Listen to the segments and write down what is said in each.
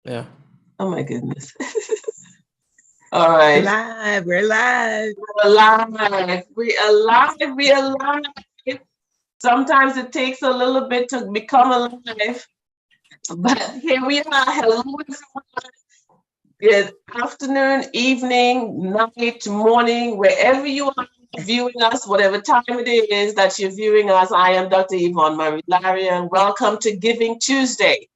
Yeah. Oh my goodness. All We're right. live. We're live. We're alive. We alive. We alive. Sometimes it takes a little bit to become alive. But here we are. Hello, everyone. Good afternoon, evening, night, morning, wherever you are viewing us, whatever time it is that you're viewing us. I am Dr. Yvonne Marie Larian. Welcome to Giving Tuesday.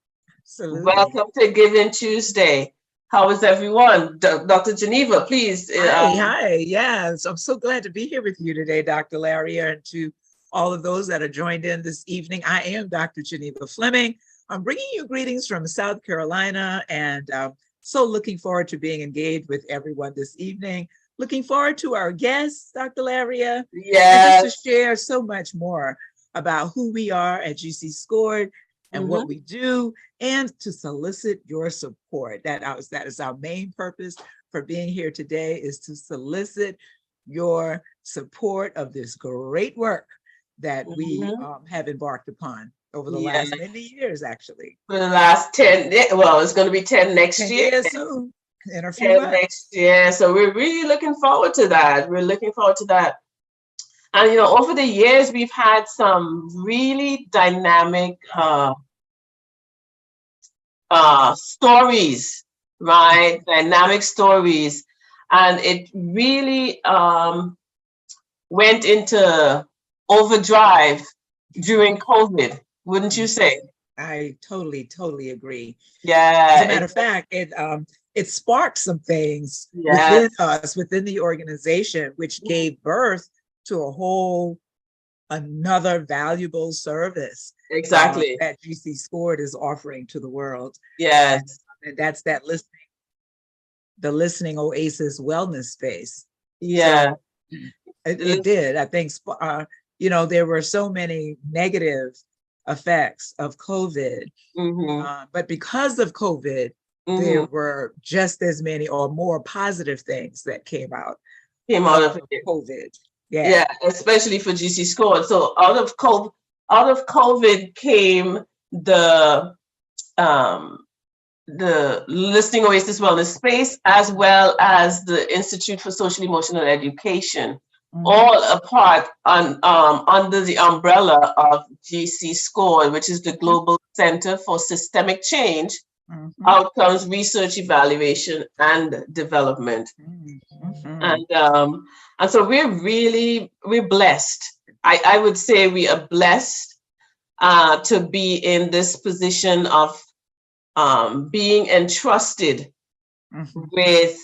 Absolutely. Welcome to Giving Tuesday. How is everyone? Dr. Geneva, please. Hi, hi. Yes, I'm so glad to be here with you today, Dr. Larry, and to all of those that are joined in this evening. I am Dr. Geneva Fleming. I'm bringing you greetings from South Carolina, and so looking forward to being engaged with everyone this evening. Looking forward to our guests, Dr. Laria, and just to Yes. share so much more about who we are at GC Scored and what Mhm. we do, and to solicit your support. That is our main purpose for being here today, is to solicit your support of this great work that we Mhm. have embarked upon over the Yeah. last many years, actually. For the last 10, well, it's going to be 10 next 10 year. years soon, in a few 10 next months. year. So we're really looking forward to that. We're looking forward to that. And, over the years, we've had some really dynamic stories, right? Dynamic stories. And it really went into overdrive during COVID, wouldn't you say? I totally, totally agree. As a Yeah, matter of fact, it sparked some things within yes, us, within the organization, which gave birth to a whole another valuable service exactly. that GC Scored is offering to the world. And, Yes, and that's the listening oasis wellness space. yeah. So it did. I think, there were so many negative effects of COVID, Mm-hmm, but because of COVID, there mm-hmm. were just as many or more positive things that came out Came out of of it. COVID. Yeah. Yeah, especially for GC Squad. So out of COVID came um the Listening Oasis Wellness Space, as well as the Institute for Social Emotional Education, Mhm. all apart under the umbrella of GC SCORE, which is the Global Center for Systemic Change, Mhm. Outcomes Research Evaluation and Development. Mhm. Mhm. And so we're blessed. I would say we are blessed to be in this position of being entrusted Mhm. with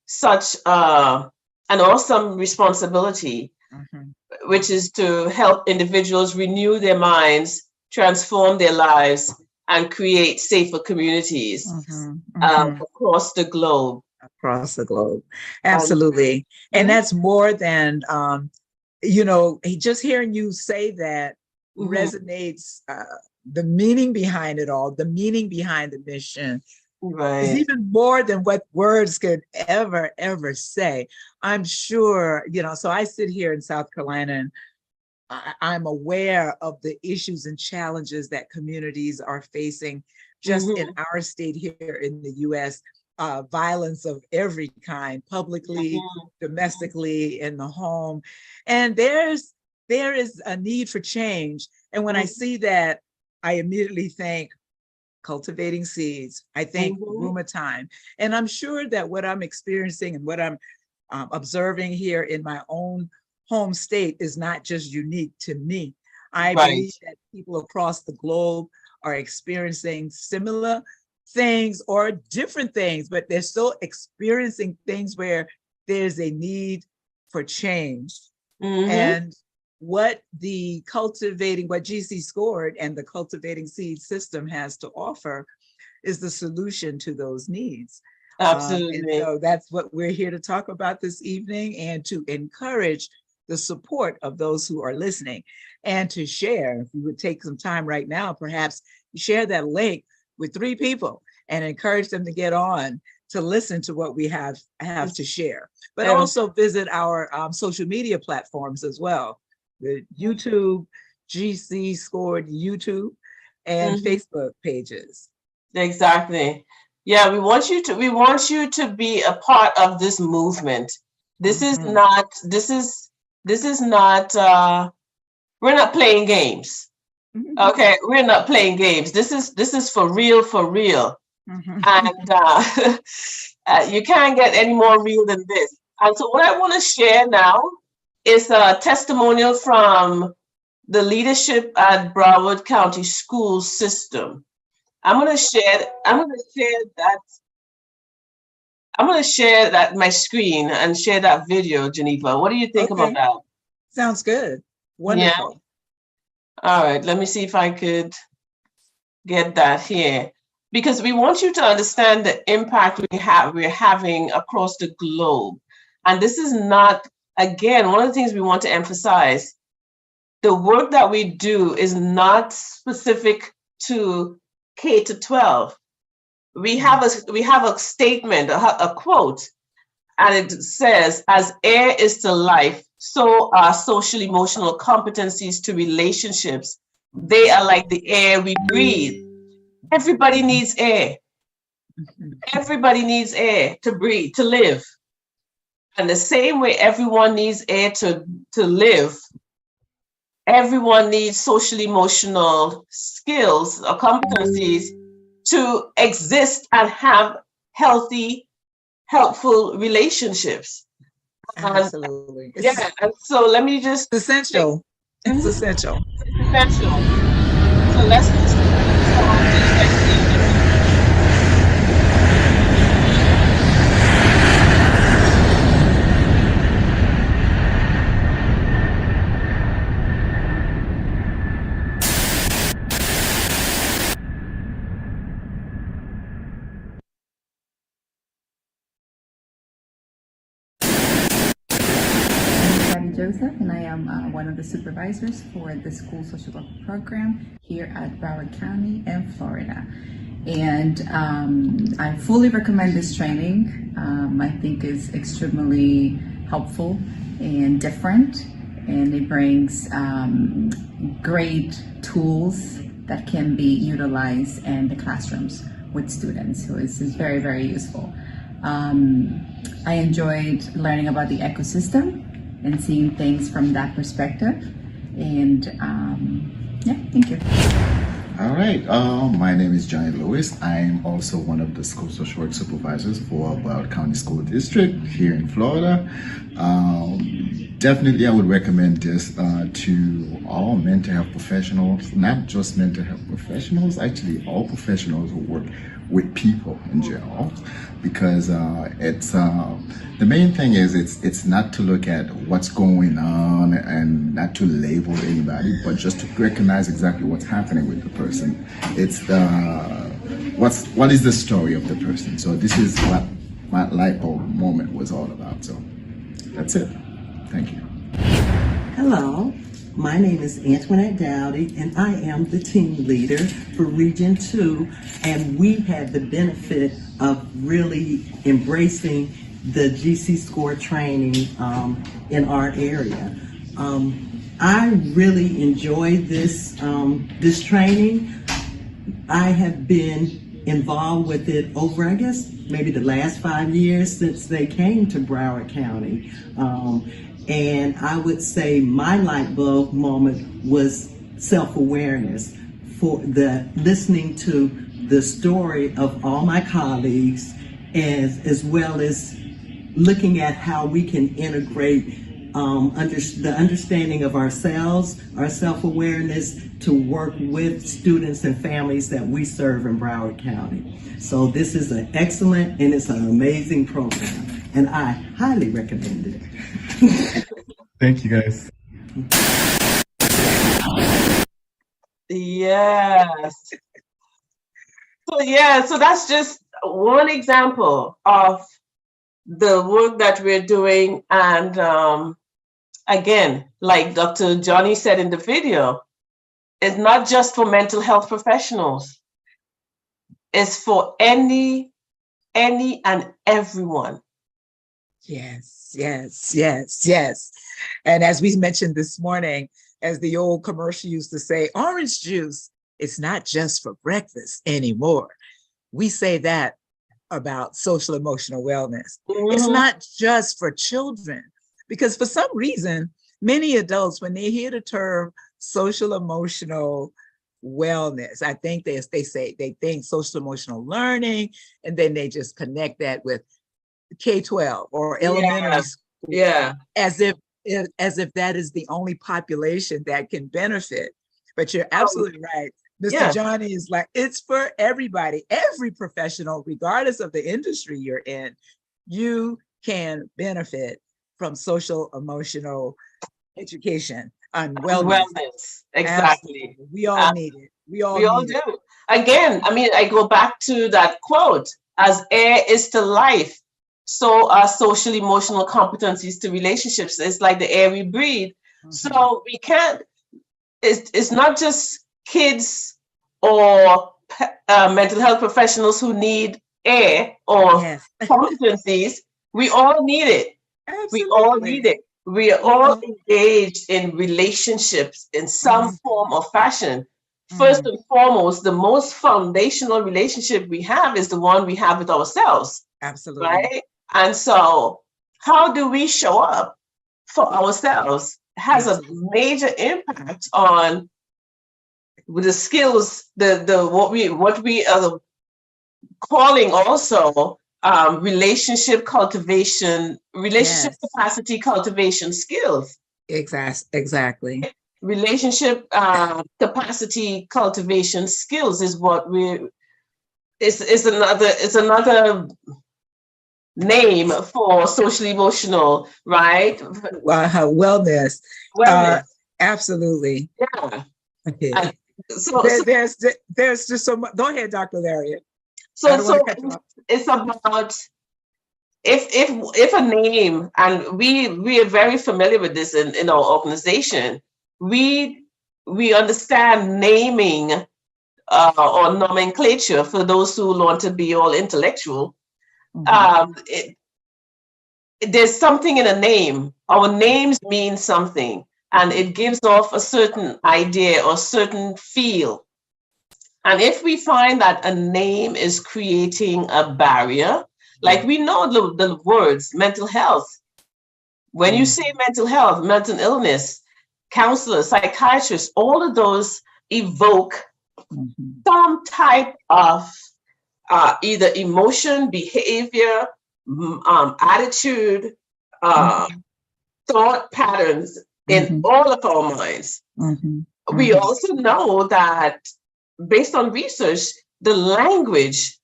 such an awesome responsibility, Mhm. which is to help individuals renew their minds, transform their lives, and create safer communities Mhm. Mhm. across the globe. Across the globe. And Absolutely. And mhm, that's more than, just hearing you say that mhm, resonates, the meaning behind it all, the meaning behind the mission is right. even more than what words could ever say. I'm sure, so I sit here in South Carolina, and I'm aware of the issues and challenges that communities are facing just in Mhm, our state here in the US. Violence of every kind, publicly, mhm, domestically, in the home. And there is a need for change. And when I mhm, see that, I immediately think cultivating seeds. I think mhm. Ruma time. And I'm sure that what I'm experiencing and what I'm observing here in my own home state is not just unique to me. I Right. believe that people across the globe are experiencing similar things or different things, but they're still experiencing things where there's a need for change. Mhm. And what GC Scored and the Cultivating Seed system has to offer is the solution to those needs. And Absolutely. so that's what we're here to talk about this evening, and to encourage the support of those who are listening, and to share. If you would take some time right now, perhaps share that link with 3 people and encourage them to get on to listen to what we have to share. But And also visit our social media platforms as well, the YouTube, GC Scored YouTube, and mhm, Facebook pages. exactly. Yeah, we want you to be a part of this movement. This is Mhm. not, this is not, we're not playing games. Mhm. Okay, we're not playing games. This is for real, for real. Mhm. And you can't get any more real than this. And so what I want to share now is a testimonial from the leadership at Broward County School System. I'm gonna share that my screen and share that video, Geneva. What do you think about Okay, that? sounds good. Yeah. Wonderful. All right. Let me see if I could get that here. Because we want you to understand the impact we're having across the globe. And this is not, again, one of the things we want to emphasize, the work that we do is not specific to K to 12. We have a statement, a quote, and it says, as air is to life, so are social emotional competencies to relationships. They are like the air we breathe. Everybody needs air. Mhm. Everybody needs air to breathe, to live. And the same way everyone needs air to live, everyone needs social emotional skills or competencies to exist and have healthy, helpful relationships. And Absolutely. yeah, and so let me just It's take, essential. It's mhm, essential. it's essential. So let's just start this by seeing the video. I'm Gabby Joseph, and I am one of the supervisors for the school social work program here at Broward County in Florida. And I fully recommend this training. I think it's extremely helpful and different, and it brings great tools that can be utilized in the classrooms with students. So it's very, very useful. I enjoyed learning about the ecosystem and seeing things from that perspective. And yeah, thank you. All right. My name is Johnny Lewis. I'm also one of the school social work supervisors for Broward County School District here in Florida. Definitely, I would recommend this to all mental health professionals, not just mental health professionals, actually all professionals who work with people in general, because it's the main thing is it's not to look at what's going on and not to label anybody, but just to recognize exactly what's happening with the person. It's what is the story of the person. So this is what my light bulb moment was all about. So that's it. Thank you. Hello, my name is Antoinette Dowdy, and I am the team leader for Region 2, and we had the benefit of really embracing the GC Score training in our area. I really enjoyed this training. I have been involved with it over, I guess, maybe the last 5 years since they came to Broward County. And I would say my light bulb moment was self-awareness, for the listening to the story of all my colleagues, as well as looking at how we can integrate the understanding of ourselves, our self-awareness, to work with students and families that we serve in Broward County. So this is an excellent and it's an amazing program, and I highly recommend it. Thank you, guys. Yes. So yeah, so that's just one example of the work that we're doing. And again, like Dr. Johnny said in the video, it's not just for mental health professionals. It's for any and everyone. Yes, yes, yes, yes. And as we mentioned this morning, as the old commercial used to say, orange juice, it's not just for breakfast anymore. We say that about social emotional wellness. It's Mhm. not just for children, because for some reason, many adults, when they hear the term social emotional wellness, I think they think social emotional learning, and then they just connect that with K-12 or elementary Yeah, school, yeah. as if that is the only population that can benefit. But you're Um, absolutely right. Mr. yeah. Johnny is like, it's for everybody, every professional, regardless of the industry you're in, you can benefit from social emotional education and wellness. Wellness. Exactly. Absolutely. We all need it. We all We all need it. do. Again, I mean, I go back to that quote, as air is to life, so are social emotional competencies to relationships. It's like the air we breathe. Mhm. So we can't, it's not just kids or mental health professionals who need air or Yes, competencies. We all need it. We all need absolutely. it. We are We all all, engaged in relationships in some mhm, form or fashion. First mhm. and foremost, the most foundational relationship we have is the one we have with ourselves, Absolutely. right? And so, how do we show up for ourselves has a Absolutely. major impact on the skills, the what we are calling also relationship cultivation, relationship Yes, capacity cultivation skills. exactly. Relationship capacity cultivation skills is what we is another name for social emotional, right? Wellness. Uh, Wellness. absolutely. Yeah. And Okay. so so There's just so much. Go ahead, Dr. Lariat. I so don't want to so cut you off. it's about if a name, and we are very familiar with this in our organization, we we understand naming or nomenclature for those who want to be all intellectual. Mhm. um, it, there's something in a name. Our names mean something, and it gives off a certain idea or certain feel. And if we find that a name is creating a barrier, like we know the words mental health. When you Mhm. say mental health, mental illness, counselors, psychiatrists, all of those evoke Mhm. some type of either emotion, behavior, attitude, uh, Mhm. thought patterns in Mhm. all of our minds. Mhm. We Mhm. also know that based on research, the language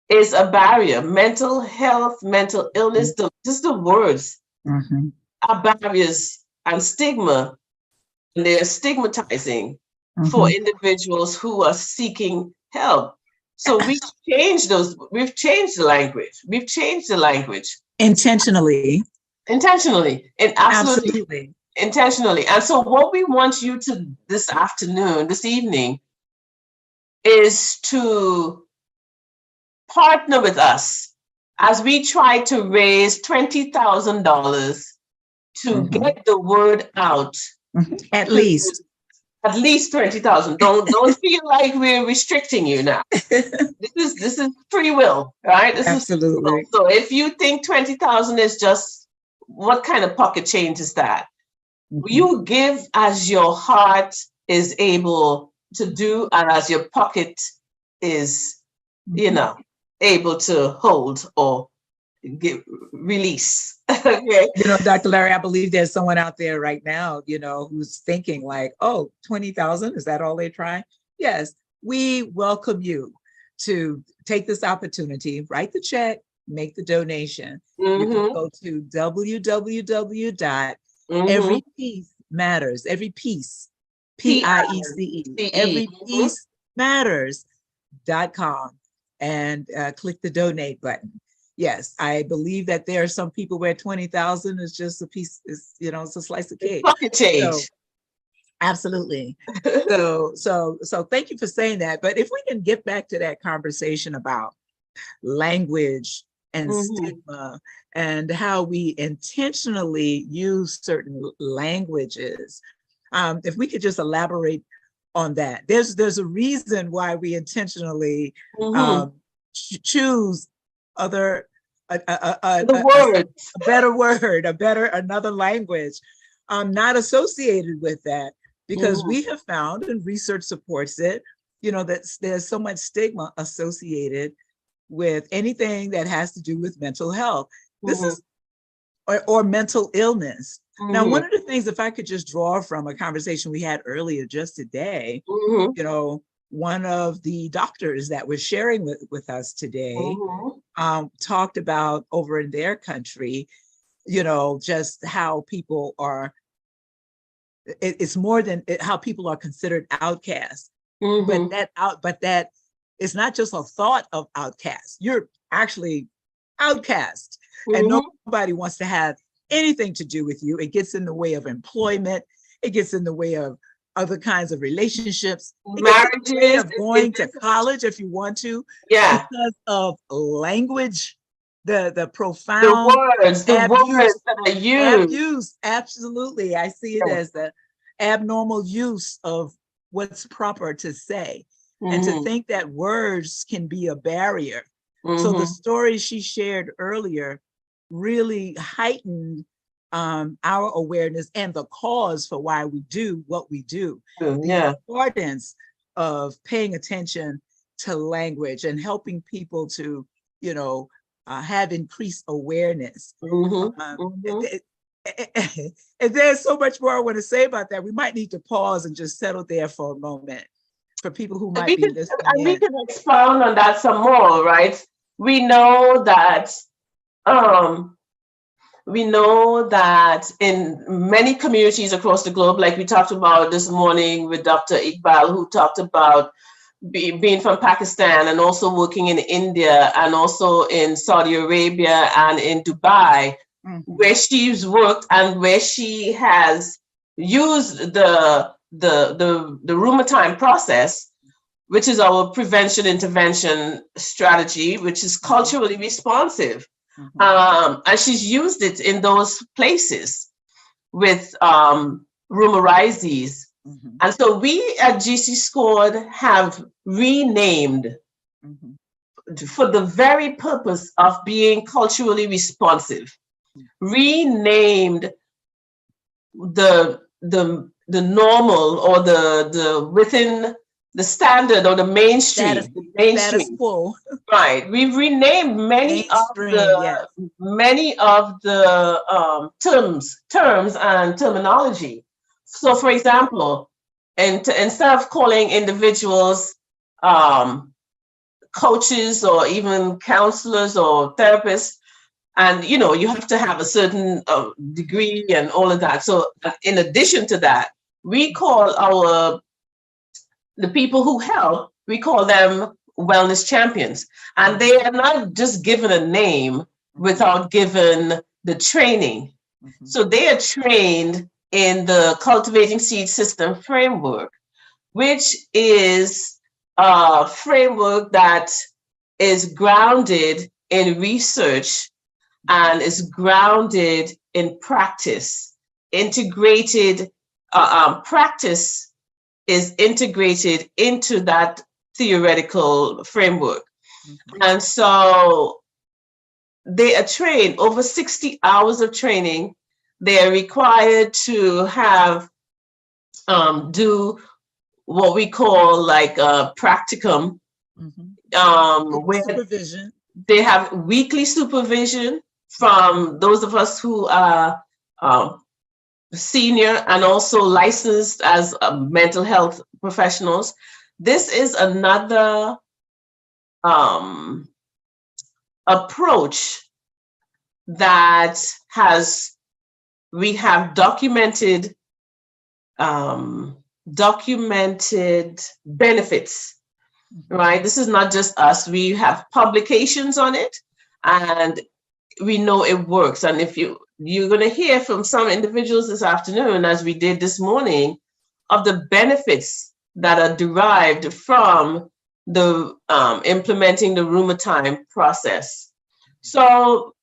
is a barrier. Mental health, mental illness, just the words Mhm. are barriers and stigma, and they're stigmatizing for Mhm. individuals who are seeking help. So we've changed the language. We've changed the language Intentionally. intentionally and absolutely Absolutely. intentionally. And so what we want you to this afternoon, this evening, is to partner with us as we try to raise $20,000 to Mhm. get the word out Mhm. At to least. at least 20,000. Don't feel like we're restricting you now. This is free will, right? This is free will. Absolutely. So if you think 20,000 is just, what kind of pocket change is that? Mhm. You give as your heart is able to do, and as your pocket is, you Mhm. know, able to hold or give, release. Okay. Dr. Larry, I believe there's someone out there right now, who's thinking like, oh, 20,000, is that all they're trying? Yes, we welcome you to take this opportunity, write the check, make the donation. You can Mm-hmm. go to Mm-hmm. www.everypiecematters, every piece, Piece, PICE. Mm-hmm. everypiecematters.com, and click the donate button. Yes, I believe that there are some people where 20,000 is just a piece, it's a slice of It's cake. pocket So change. absolutely. So thank you for saying that. But if we can get back to that conversation about language and Mm-hmm. stigma and how we intentionally use certain languages, if we could just elaborate on that. There's a reason why we intentionally Mm-hmm. um, choose other, The words. a better word, another language, not associated with that, because Mhm. we have found, and research supports it, that there's so much stigma associated with anything that has to do with mental health. This Mhm. is, or mental illness. Now, one Mhm. of the things, if I could just draw from a conversation we had earlier just today, Mhm. one of the doctors that was sharing with us today Mhm. talked about over in their country, just how people are, it's more than how people are considered outcasts, but Mhm. that it's not just a thought of outcast. You're actually outcast, and Mhm. nobody wants to have anything to do with you. It gets in the way of employment. It gets in the way of other kinds of relationships. It gets in the way Marriages. of going to college if you want to, Yeah. because of language, the The profound words. The words abuse, that are used. Absolutely. I see it Yeah. as the abnormal use of what's proper to say, and to Mhm. think that words can be a barrier. So the Mhm. story she shared earlier really heightened our awareness and the cause for why we do what we do. The Yeah. importance of paying attention to language and helping people to, have increased awareness. Mhm. Um, Mhm. and there's so much more I want to say about that. We might need to pause and just settle there for a moment for people who And might we be can listening we in. can expound on that some more, right? We know that um we know that in many communities across the globe, like we talked about this morning with Dr. Iqbal, who talked about being from Pakistan and also working in India and also in Saudi Arabia and in Dubai, Mhm. where she's worked and where she has used the Rheumatoid process, which is our prevention intervention strategy, which is Mhm. culturally responsive. Mhm. And she's used it in those places with rheumatoids. Mhm. And so we at GC Scored have renamed Mhm. for the very purpose of being culturally responsive, Mhm. renamed the normal or the within the standard or the Status, mainstream. quo, Right. We've renamed mainstream. Yes. many of the terms and terminology. So, for example, instead of calling individuals um, coaches or even counselors or therapists, and you have to have a certain degree and all of that. So, in addition to that, we call the people who help, we call them wellness champions. And they are not just given a name Mhm. without given the training. Mhm. So they are trained in the Cultivating Seed System framework, which is a framework that is grounded in research and is grounded in practice. Integrated practice is integrated into that theoretical framework. Mhm. And so they are trained over 60 hours of training. They are required to have do what we call like a practicum, Mhm. where Supervision. they have weekly supervision from those of us who are senior and also licensed as mental health professionals. This is another um, approach that has we have um, documented benefits, Mhm. right? This is not just us. We have publications on it, and we know it works. And if you're going to hear from some individuals this afternoon, as we did this morning, of the benefits that are derived from the implementing the rheumatoid process. So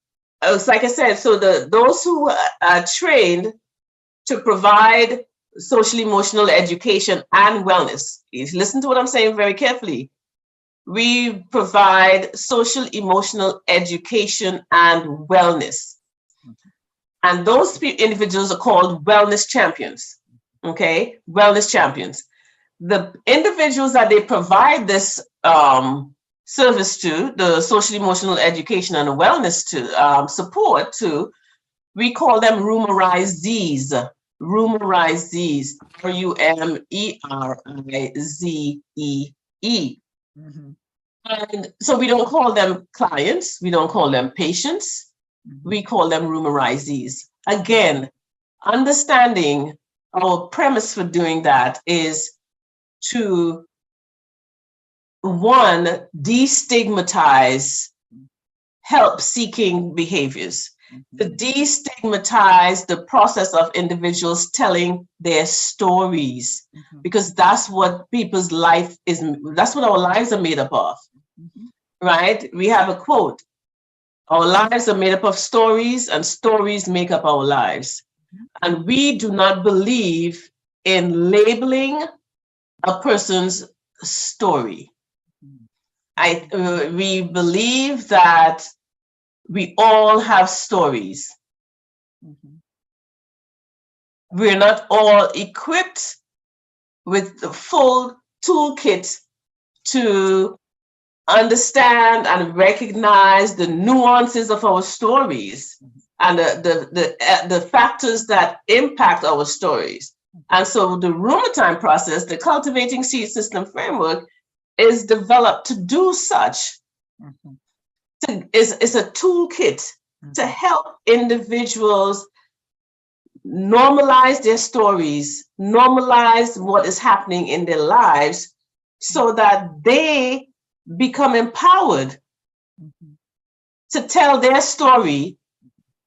it's like I said, so those who are trained to provide social emotional education and wellness, please listen to what I'm saying very carefully. we provide social emotional education and wellness. And those individuals are called wellness champions. Okay, wellness champions. The individuals that they provide this service to, the social emotional education and wellness to support to, we call them Roomerizees. Roomerizees. RUMERIZEE. And so we don't call them clients, we don't call them patients, we call them Roomerizees. Again, understanding our premise for doing that is to, one, destigmatize help-seeking behaviors, to destigmatize the process of individuals telling their stories, because that's what people's life is, that's what our lives are made up of, right? We have a quote, our lives are made up of stories and stories make up our lives. And we do not believe in labeling a person's story. We believe that we all have stories. We're not all equipped with the full toolkit to understand and recognize the nuances of our stories and the factors that impact our stories. And so the Roomer Time process, the Cultivating Seed System framework, is developed to do such. It's a toolkit to help individuals normalize their stories, normalize what is happening in their lives, so that they become empowered to tell their story,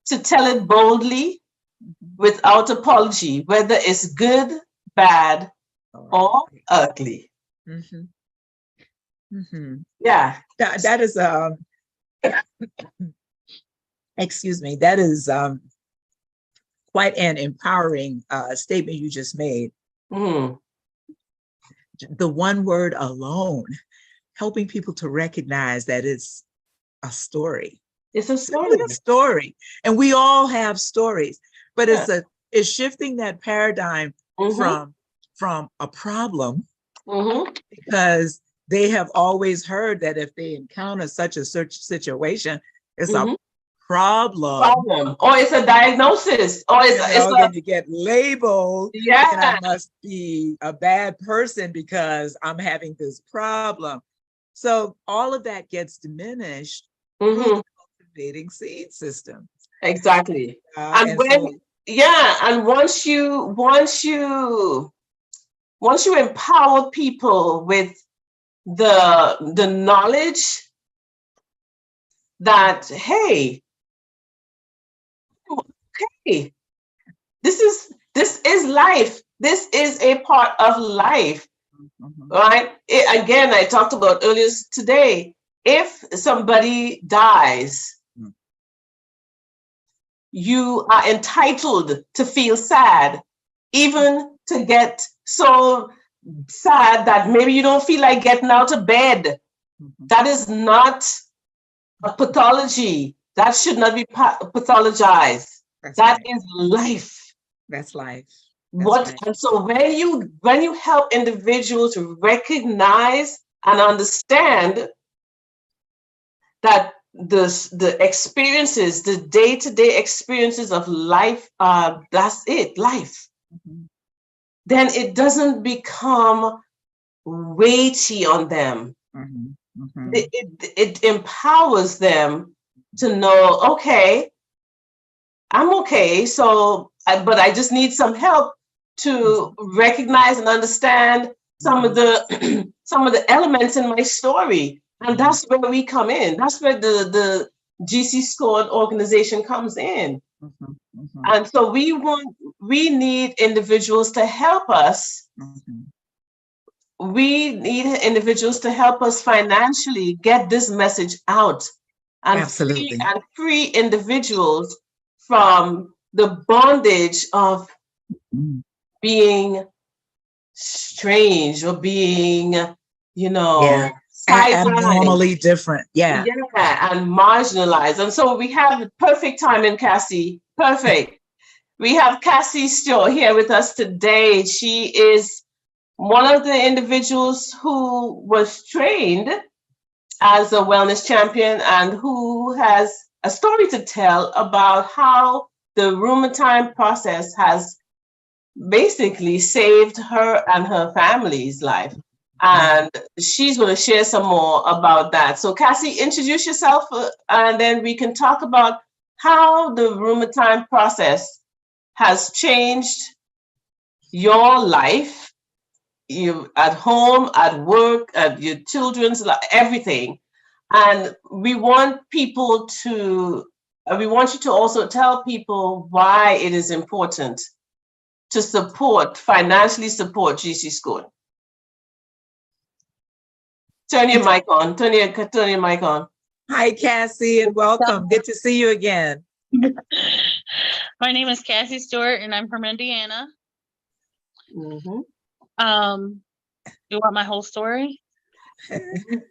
to tell it boldly, without apology, whether it's good, bad, or ugly. Yeah. That is excuse me, that is quite an empowering statement you just made. The one word alone, helping people to recognize that it's a story. It's a story. It's a story. And we all have stories, but it's shifting that paradigm from a problem, because they have always heard that if they encounter such a situation, it's a problem. Or it's a diagnosis, or it's going to get labeled. Yeah. And I must be a bad person because I'm having this problem. So all of that gets diminished through the Cultivating Seed System. Exactly. And once you empower people with the knowledge that, hey, this is life. This is a part of life, right? Again, I talked about earlier today, if somebody dies, you are entitled to feel sad, even to get so sad that maybe you don't feel like getting out of bed. That is not a pathology. That should not be pathologized. That is life. That's life. And so when you help individuals recognize and understand that the experiences, the day-to-day experiences of life, that's it, life. Then it doesn't become weighty on them. It empowers them to know, okay, I'm okay. So, but I just need some help to recognize and understand some of the elements in my story. And that's where we come in. That's where the GC Squad organization comes in. And so we need individuals to help us. We need individuals to help us financially get this message out and free individuals from the bondage of being strange or being, sidelined. abnormally different. Yeah. Yeah, and marginalized. And so we have the perfect timing, Cassie. Perfect. We have Cassie Stewart here with us today. She is one of the individuals who was trained as a wellness champion and who has a story to tell about how the rheumatoid process has basically saved her and her family's life. And she's going to share some more about that. So, Cassie, introduce yourself, and then we can talk about how the rheumatoid process has changed your life, you at home, at work, at your children's life, everything. And we want people to, we want you to also tell people why it is important to support, financially support GC School. Turn your mic on. Turn your mic on. Hi, Cassie, and welcome. Good to see you again. My name is Cassie Stewart, and I'm from Indiana. Mhm. You want my whole story?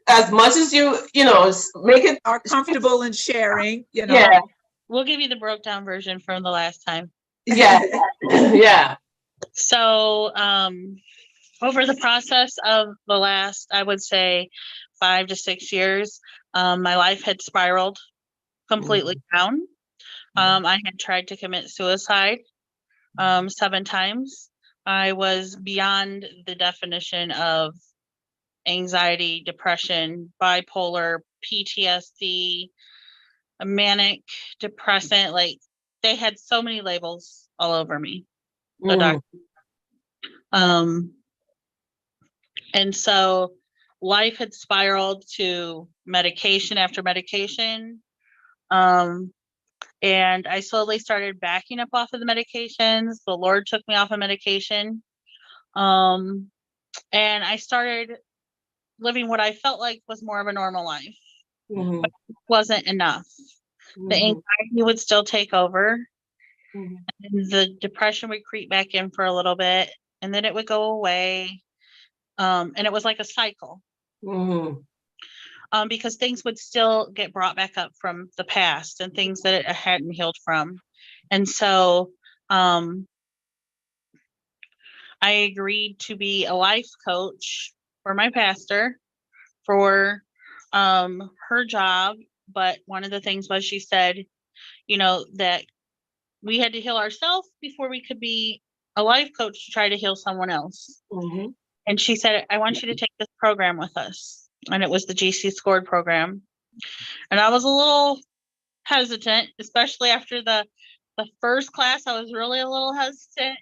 As much as you know, make it. Are comfortable in sharing, you know. Yeah, We'll give you the broke down version from the last time. yeah, yeah. So, over the process of the last, I would say, 5 to 6 years, my life had spiraled completely down. I had tried to commit suicide 7 times. I was beyond the definition of anxiety, depression, bipolar, PTSD, a manic depressant. Like, they had so many labels all over me. The doctor. And so life had spiraled to medication after medication. And I slowly started backing up off of the medications. The Lord took me off of medication. And I started living what I felt like was more of a normal life. But it wasn't enough. The anxiety would still take over. And the depression would creep back in for a little bit, and then it would go away. And it was like a cycle. Because things would still get brought back up from the past and things that it hadn't healed from. And so I agreed to be a life coach for my pastor for her job. But one of the things was, she said, you know, that we had to heal ourselves before we could be a life coach to try to heal someone else. And she said, I want you to take this program with us. And it was the GC Scored program. And I was a little hesitant, especially after the first class. I was really a little hesitant.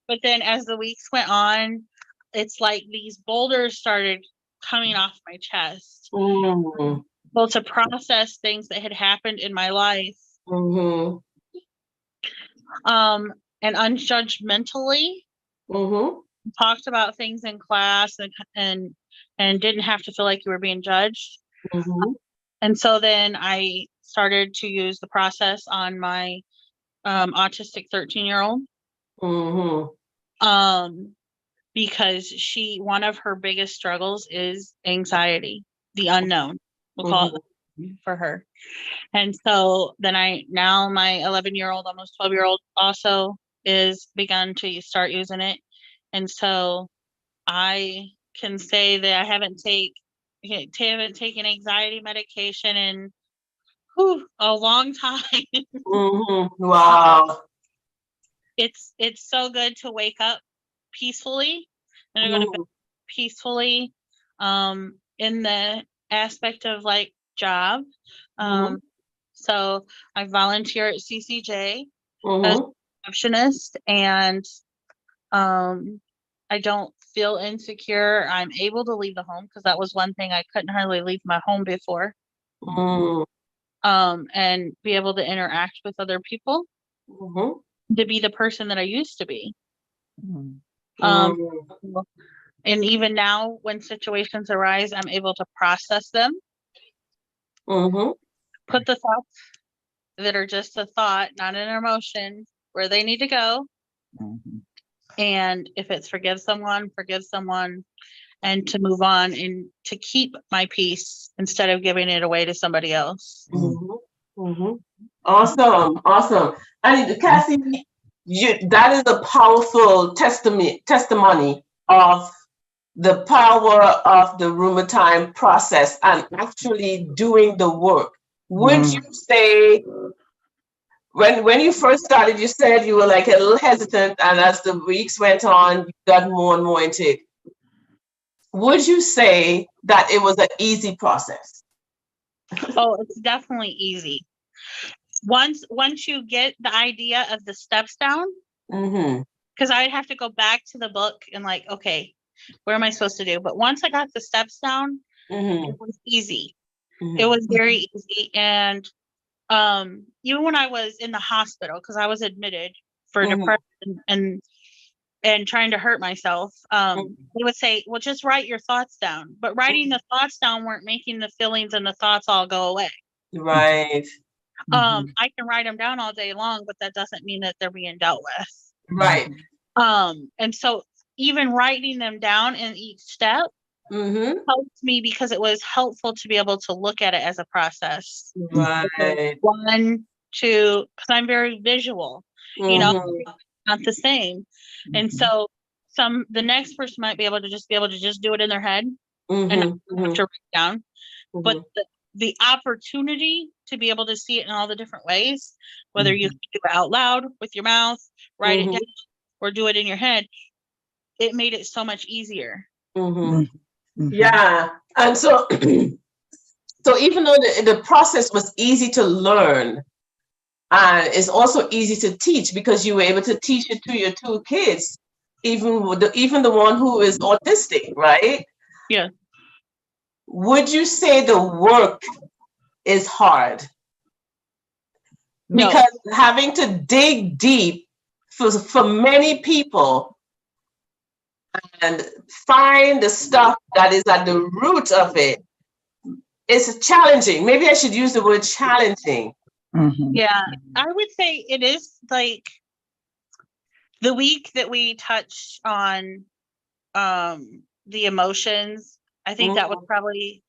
But then as the weeks went on, it's like these boulders started coming off my chest. Well, to process things that had happened in my life. And unjudgmentally talked about things in class, and didn't have to feel like you were being judged. And so then I started to use the process on my autistic 13-year-old. Because one of her biggest struggles is anxiety, the unknown, we'll call it for her. And so then now my 11-year-old, almost 12-year-old also is begun to start using it. And so I can say that I haven't taken anxiety medication in a long time. Wow. It's so good to wake up peacefully and go to bed peacefully, in the aspect of like job. So I volunteer at CCJ as a receptionist, and I don't feel insecure. I'm able to leave the home, because that was one thing I couldn't hardly leave my home before. And be able to interact with other people, to be the person that I used to be. And even now, when situations arise, I'm able to process them, put the thoughts that are just a thought, not an emotion, where they need to go. And if it's forgive someone, and to move on and to keep my peace instead of giving it away to somebody else. Mhm, mhm. Awesome, awesome. And Cassie, that is a powerful testimony of the power of the Rumor Time process and actually doing the work. Would you say, when you first started, you said you were like a little hesitant, and as the weeks went on, you got more and more into it. Would you say that it was an easy process? Oh, it's definitely easy. Once you get the idea of the steps down, Mm-hmm. because I'd have to go back to the book and like, okay, what am I supposed to do? But once I got the steps down, Mm-hmm. it was easy. Mm-hmm. It was very easy. And even when I was in the hospital, because I was admitted for Mhm. depression and trying to hurt myself, they would say, well, just write your thoughts down. But writing the thoughts down weren't making the feelings and the thoughts all go away. Right. I can write them down all day long, but that doesn't mean that they're being dealt with. Right. And so even writing them down in each step Mm-hmm. helped me because it was helpful to be able to look at it as a process. Right. 1, 2, because I'm very visual, you know, Mhm. not the same. And so the next person might be able to just do it in their head and not Mhm. have to write down. Mhm. But the opportunity to be able to see it in all the different ways, whether you do it out loud with your mouth, write it Mhm. down, or do it in your head, it made it so much easier. Mhm. Yeah. And so, so even though the process was easy to learn, and it's also easy to teach because you were able to teach it to your 2 kids, even the one who is autistic, right? Yeah. Would you say the work is hard? No. Because having to dig deep for many people and find the stuff that is at the root of it is challenging. Maybe I should use the word challenging. Yeah, I would say it is like the week that we touched on the emotions. I think that was probably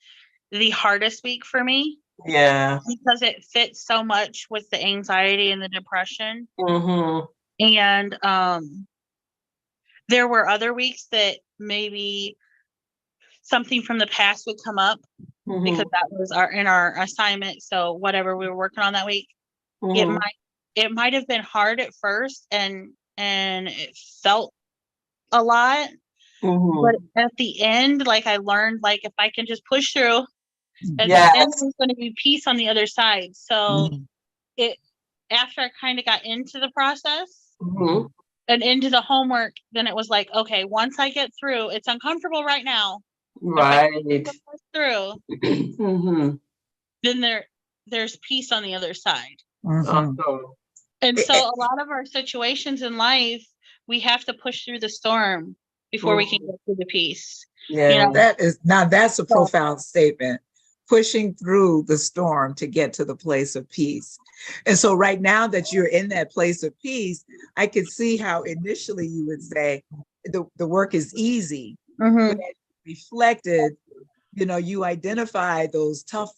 the hardest week for me Yeah. because it fits so much with the anxiety and the depression. Mm-hmm. And there were other weeks that maybe something from the past would come up because that was in our assignment. So whatever we were working on that week, it might have been hard at first and it felt a lot. But at the end, like I learned, like if I can just push through, at the end there's going to be peace on the other side. So after I kind of got into the process and into the homework, then it was like, okay, once I get through, it's uncomfortable right now. Right. If I push through, then there's peace on the other side. And so a lot of our situations in life, we have to push through the storm before we can get to the peace. Yeah. You know? That's a profound statement. Pushing through the storm to get to the place of peace. And so right now that you're in that place of peace, I could see how initially you would say the work is easy. But as you reflected, you identify those tough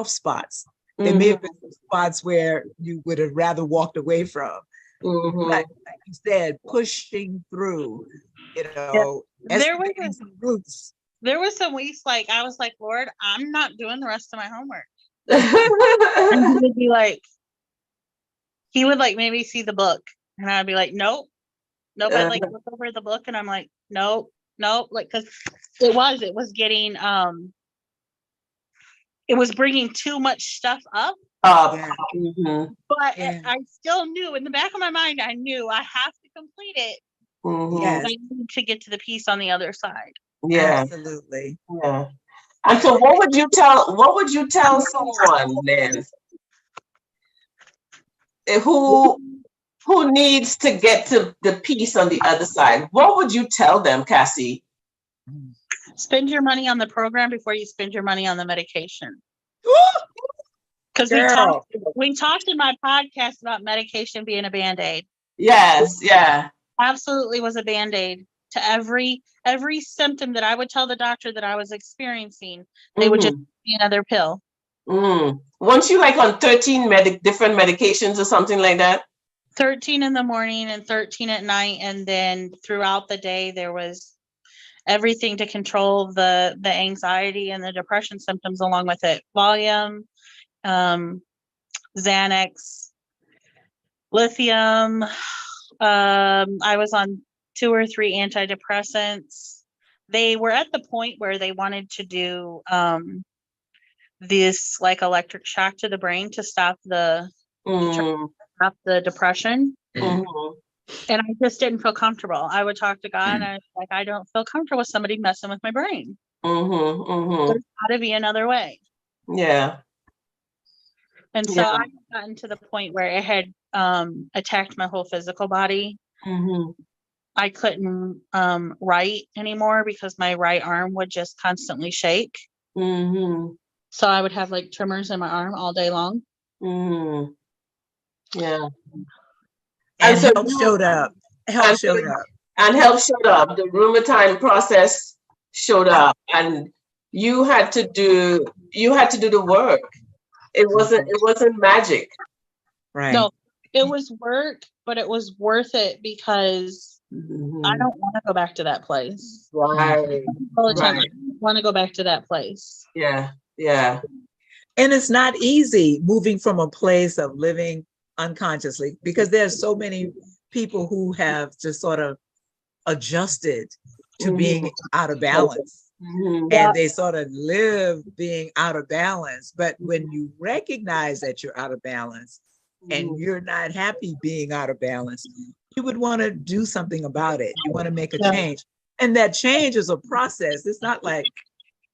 spots. There may have been spots where you would have rather walked away from. But like you said, pushing through, excavating some roots. There was some weeks like I was like, Lord, I'm not doing the rest of my homework. And he would maybe see the book and I'd be like, nope. I'd look over the book and I'm like, nope. Cause it was getting, it was bringing too much stuff up. But I still knew in the back of my mind, I knew I have to complete it. Yes. I need to get to the peace on the other side. Yeah. Absolutely. Yeah. And so what would you tell someone then who needs to get to the peace on the other side? What would you tell them, Cassie? Spend your money on the program before you spend your money on the medication. Because we talked in my podcast about medication being a Band-Aid. Yes, yeah. Absolutely was a Band-Aid. to every symptom that I would tell the doctor that I was experiencing. They would just give me another pill. Once you like on 13 different medications or something like that? 13 in the morning and 13 at night, and then throughout the day there was everything to control the anxiety and the depression symptoms along with it. Valium, Xanax, lithium. I was on 2 or 3 antidepressants. They were at the point where they wanted to do this like electric shock to the brain to stop the depression. And I just didn't feel comfortable. I would talk to God and I was like, I don't feel comfortable with somebody messing with my brain. There's got to be another way. Yeah. And so I had gotten to the point where it had attacked my whole physical body. I couldn't write anymore because my right arm would just constantly shake. So I would have like tremors in my arm all day long. Yeah. And so help showed up. Help showed up. And help showed up. The rheumatoid process showed up, and you had to do the work. It wasn't magic. Right. No, it was work, but it was worth it because I don't want to go back to that place. Right. All the time, I don't want to go back to that place. Yeah. Yeah. And it's not easy moving from a place of living unconsciously, because there's so many people who have just sort of adjusted to being out of balance, and they sort of live being out of balance. But when you recognize that you're out of balance and you're not happy being out of balance, you would want to do something about it. You want to make a change, and that change is a process. It's not like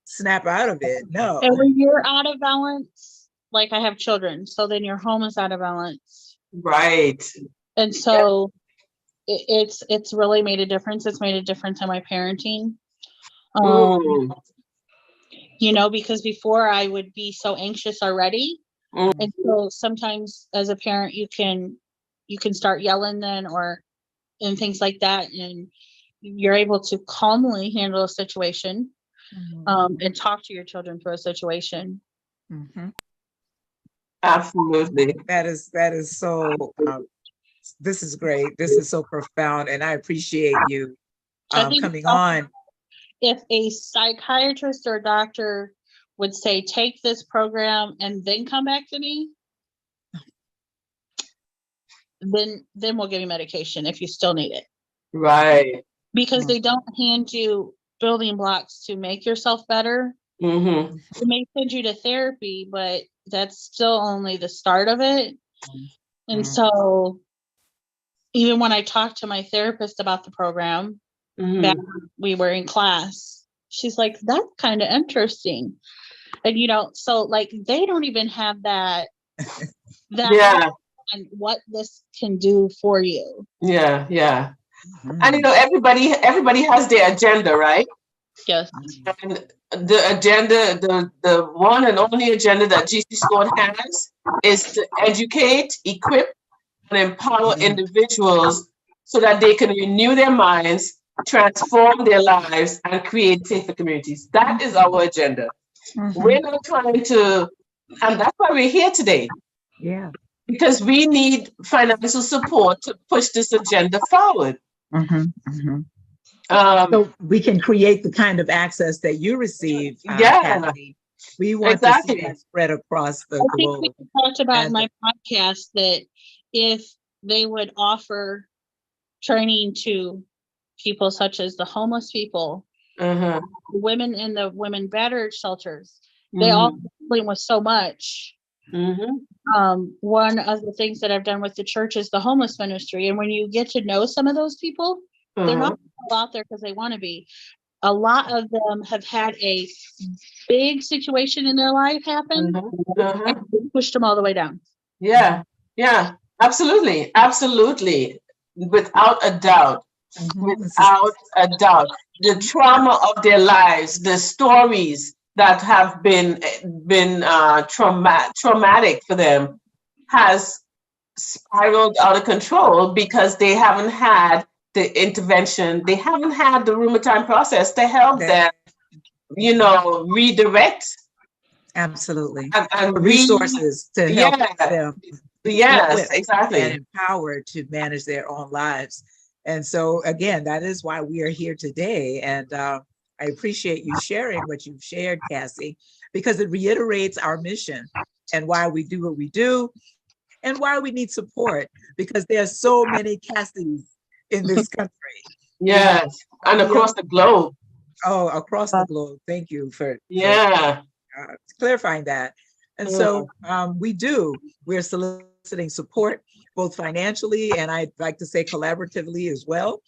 snap out of it. No. And when you're out of balance, like I have children, so then your home is out of balance. Right. And so it's really made a difference. It's made a difference in my parenting. You know, because before I would be so anxious already. And so sometimes as a parent, you can start yelling then and things like that. And you're able to calmly handle a situation and talk to your children through a situation. Absolutely. That is so, this is great. This is so profound. And I appreciate you coming on. If a psychiatrist or doctor would say, take this program and then come back to me, then we'll give you medication if you still need it. Right. Because they don't hand you building blocks to make yourself better. They may send you to therapy, but that's still only the start of it. And so even when I talked to my therapist about the program, back when we were in class, she's like, that's kind of interesting. And, you know, so like, they don't even have that and what this can do for you. Yeah. Yeah. And, you know, everybody has their agenda, right? Yes. And the agenda, the one and only agenda that GC Squad has is to educate, equip, and empower individuals so that they can renew their minds, transform their lives, and create safer communities. That is our agenda. We're not trying to, and that's why we're here today. Yeah. Because we need financial support to push this agenda forward. So we can create the kind of access that you receive. Kathy. We want to see that spread across the globe. We talked about in my podcast that if they would offer training to people such as the homeless people, women in the women battered shelters, they all dealing with so much. One of the things that I've done with the church is the homeless ministry. And when you get to know some of those people, they're not out there because they want to be. A lot of them have had a big situation in their life happen and pushed them all the way down. Yeah, absolutely. Without a doubt. Without a doubt. The trauma of their lives, the stories that have been traumatic for them has spiraled out of control because they haven't had the intervention, they haven't had the rheumatoid process to help them, redirect Absolutely. and Resources to help yeah, them yes, equipped and exactly. empowered to manage their own lives. And so again, that is why we are here today. And I appreciate you sharing what you've shared, Cassie, because it reiterates our mission and why we do what we do and why we need support, because there are so many Cassies in this country. Yes, and across the globe. Oh, across the globe. Thank you for clarifying that. And so we're soliciting support, both financially and I'd like to say collaboratively as well,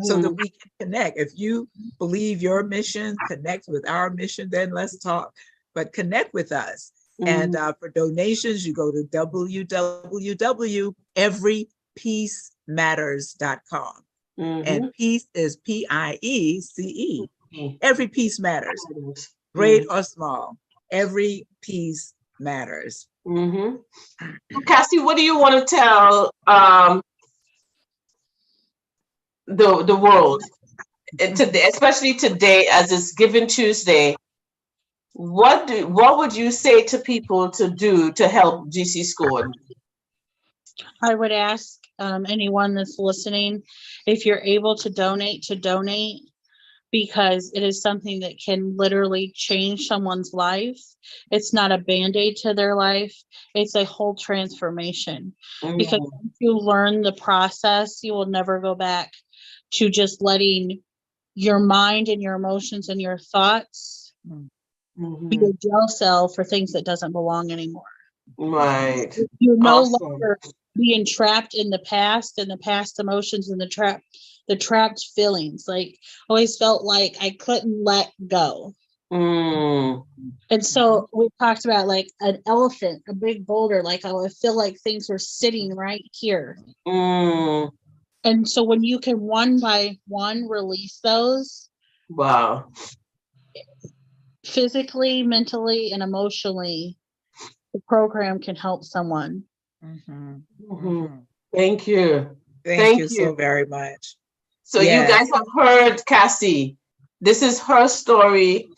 so that we can connect. If you believe your mission connects with our mission, then let's talk, but connect with us. And for donations, you go to www.everypeacematters.com. And peace is P-I-E-C-E. Every piece matters, great or small. Every piece matters. Cassie, what do you want to tell the world, today, especially today, as it's Giving Tuesday? What would you say to people to do to help GC Score? I would ask anyone that's listening, if you're able to donate, because it is something that can literally change someone's life. It's not a Band-Aid to their life. It's a whole transformation. Because once you learn the process, you will never go back to just letting your mind and your emotions and your thoughts be a jail cell for things that doesn't belong anymore. Right. You're no longer being trapped in the past and the past emotions and the trapped feelings. Like, always felt like I couldn't let go. And so we talked about like an elephant, a big boulder, like I would feel like things were sitting right here. And so when you can one by one release those, wow, physically, mentally, and emotionally, the program can help someone. Thank you. Thank you so very much. So you guys have heard Cassie. This is her story.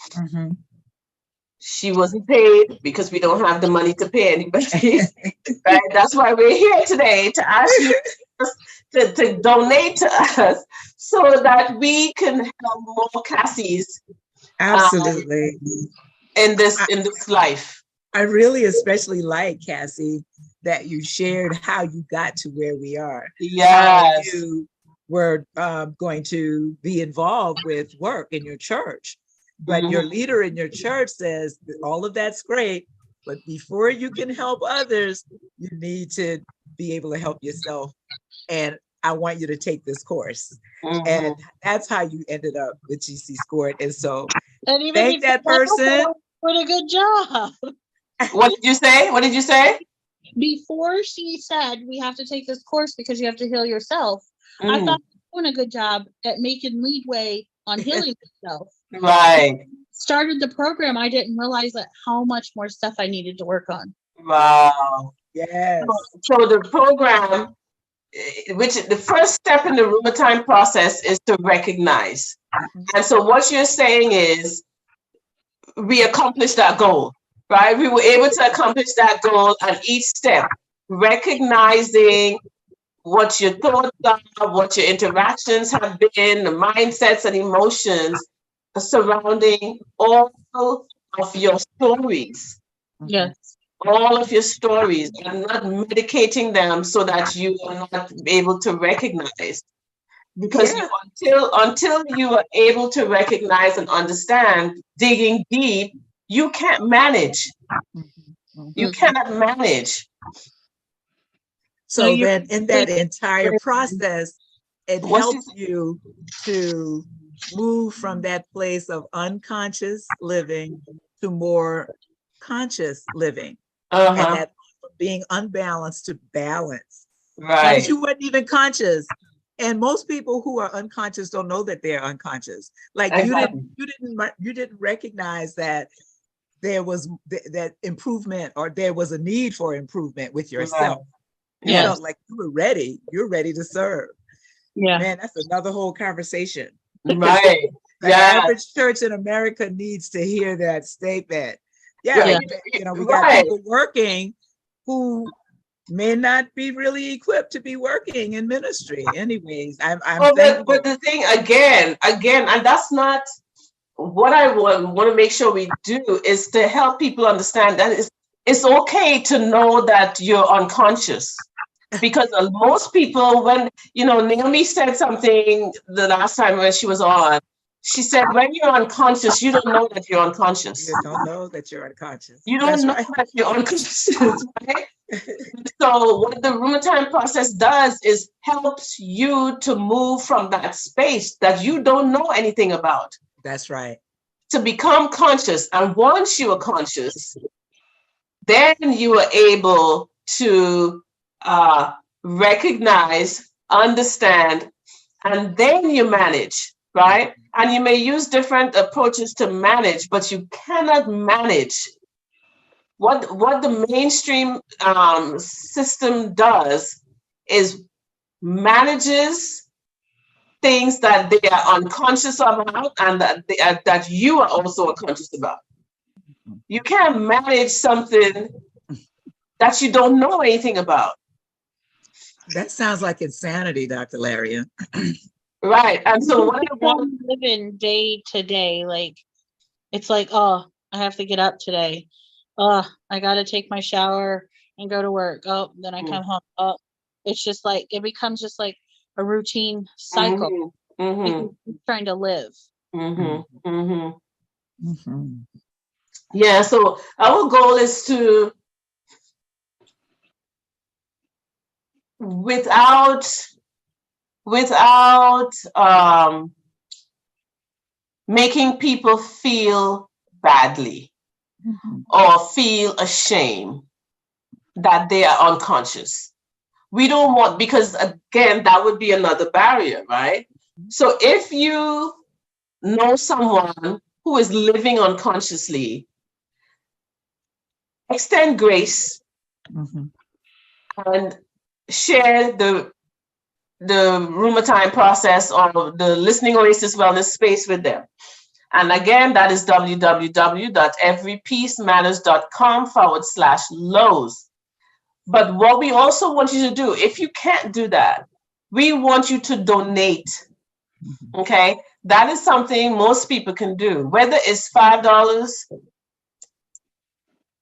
She wasn't paid because we don't have the money to pay anybody. Right? That's why we're here today, to ask you to donate to us so that we can help more Cassies. Absolutely. In this life. I really especially like, Cassie, that you shared how you got to where we are. Yes. How you were going to be involved with work in your church. But your leader in your church says all of that's great, but before you can help others, you need to be able to help yourself. And I want you to take this course. And that's how you ended up with GC Score. And so thank that person. What a good job. What did you say? What did you say? Before she said, we have to take this course because you have to heal yourself, I thought I was doing a good job at making leadway on healing yourself. Right. Started the program, I didn't realize that how much more stuff I needed to work on. Wow. Yes. So the program, which the first step in the rheumatoid process is to recognize. And so what you're saying is we accomplished that goal, right? We were able to accomplish that goal at each step, recognizing what your thoughts are, what your interactions have been, the mindsets and emotions surrounding all of your stories. Yes. All of your stories, and not medicating them so that you are not able to recognize. Because until you are able to recognize and understand, digging deep, you can't manage. You cannot manage. So then in that entire process, it helps you to move from that place of unconscious living to more conscious living. And that being unbalanced to balance. Right. Because you weren't even conscious. And most people who are unconscious don't know that they're unconscious. Like you didn't recognize that there was that improvement, or there was a need for improvement with yourself. Right. You felt like you were ready. You're ready to serve. Yeah. Man, that's another whole conversation. Right. The Yeah. average church in America needs to hear that statement. Yeah, Yeah. we got Right. people working who may not be really equipped to be working in ministry. Anyways, I'm Well, thankful. but the thing again, and that's not what I want to make sure we do is to help people understand that it's okay to know that you're unconscious. Because most people, when, Naomi said something the last time when she was on, she said, when you're unconscious, you don't know that you're unconscious. You don't know that you're unconscious. You don't That's know right. that you're unconscious, right? So what the Rheumatoid process does is helps you to move from that space that you don't know anything about That's right. to become conscious. And once you are conscious, then you are able to recognize, understand, and then you manage, right? And you may use different approaches to manage, but you cannot manage. What the mainstream system does is manages things that they are unconscious about and that you are also unconscious about. You can't manage something that you don't know anything about. That sounds like insanity, Dr. Laria. Right. And so what I want, I'm living day to day. Like, it's like, oh, I have to get up today. Oh, I got to take my shower and go to work. Oh, then I come home. Oh, it's just like, it becomes just like a routine cycle. Because you're trying to live. Yeah. So our goal is to, without making people feel badly or feel ashamed that they are unconscious. We don't want, because again, that would be another barrier, right? So if you know someone who is living unconsciously, extend grace and share the Rheumatoid process or the Listening Oasis Wellness Space with them. And again, that is www.everypeacematters.com/Lowe's. But what we also want you to do, if you can't do that, we want you to donate. Okay? That is something most people can do, whether it's $5,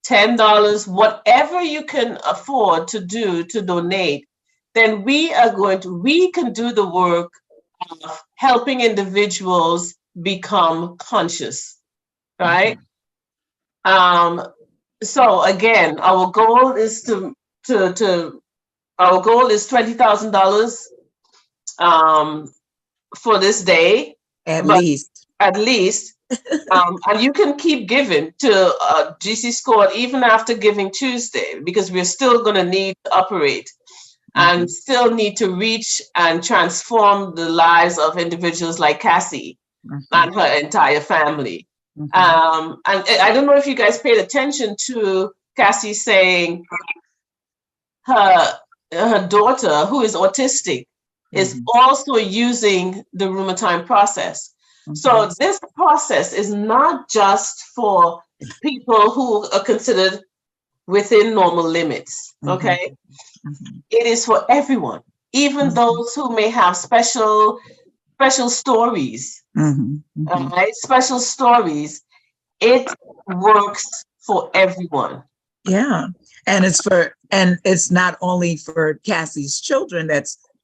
$10, whatever you can afford to do to donate, then we can do the work of helping individuals become conscious, right? So again, our goal is $20,000 for this day. At least. And you can keep giving to GC Squad even after Giving Tuesday, because we're still going to need to operate and still need to reach and transform the lives of individuals like Cassie and her entire family. And I don't know if you guys paid attention to Cassie saying her daughter, who is autistic, is also using the Rheumatoid process. So this process is not just for people who are considered within normal limits, okay? It is for everyone, even those who may have special stories, right? Special stories. It works for everyone. Yeah, and it's not only for Cassie's children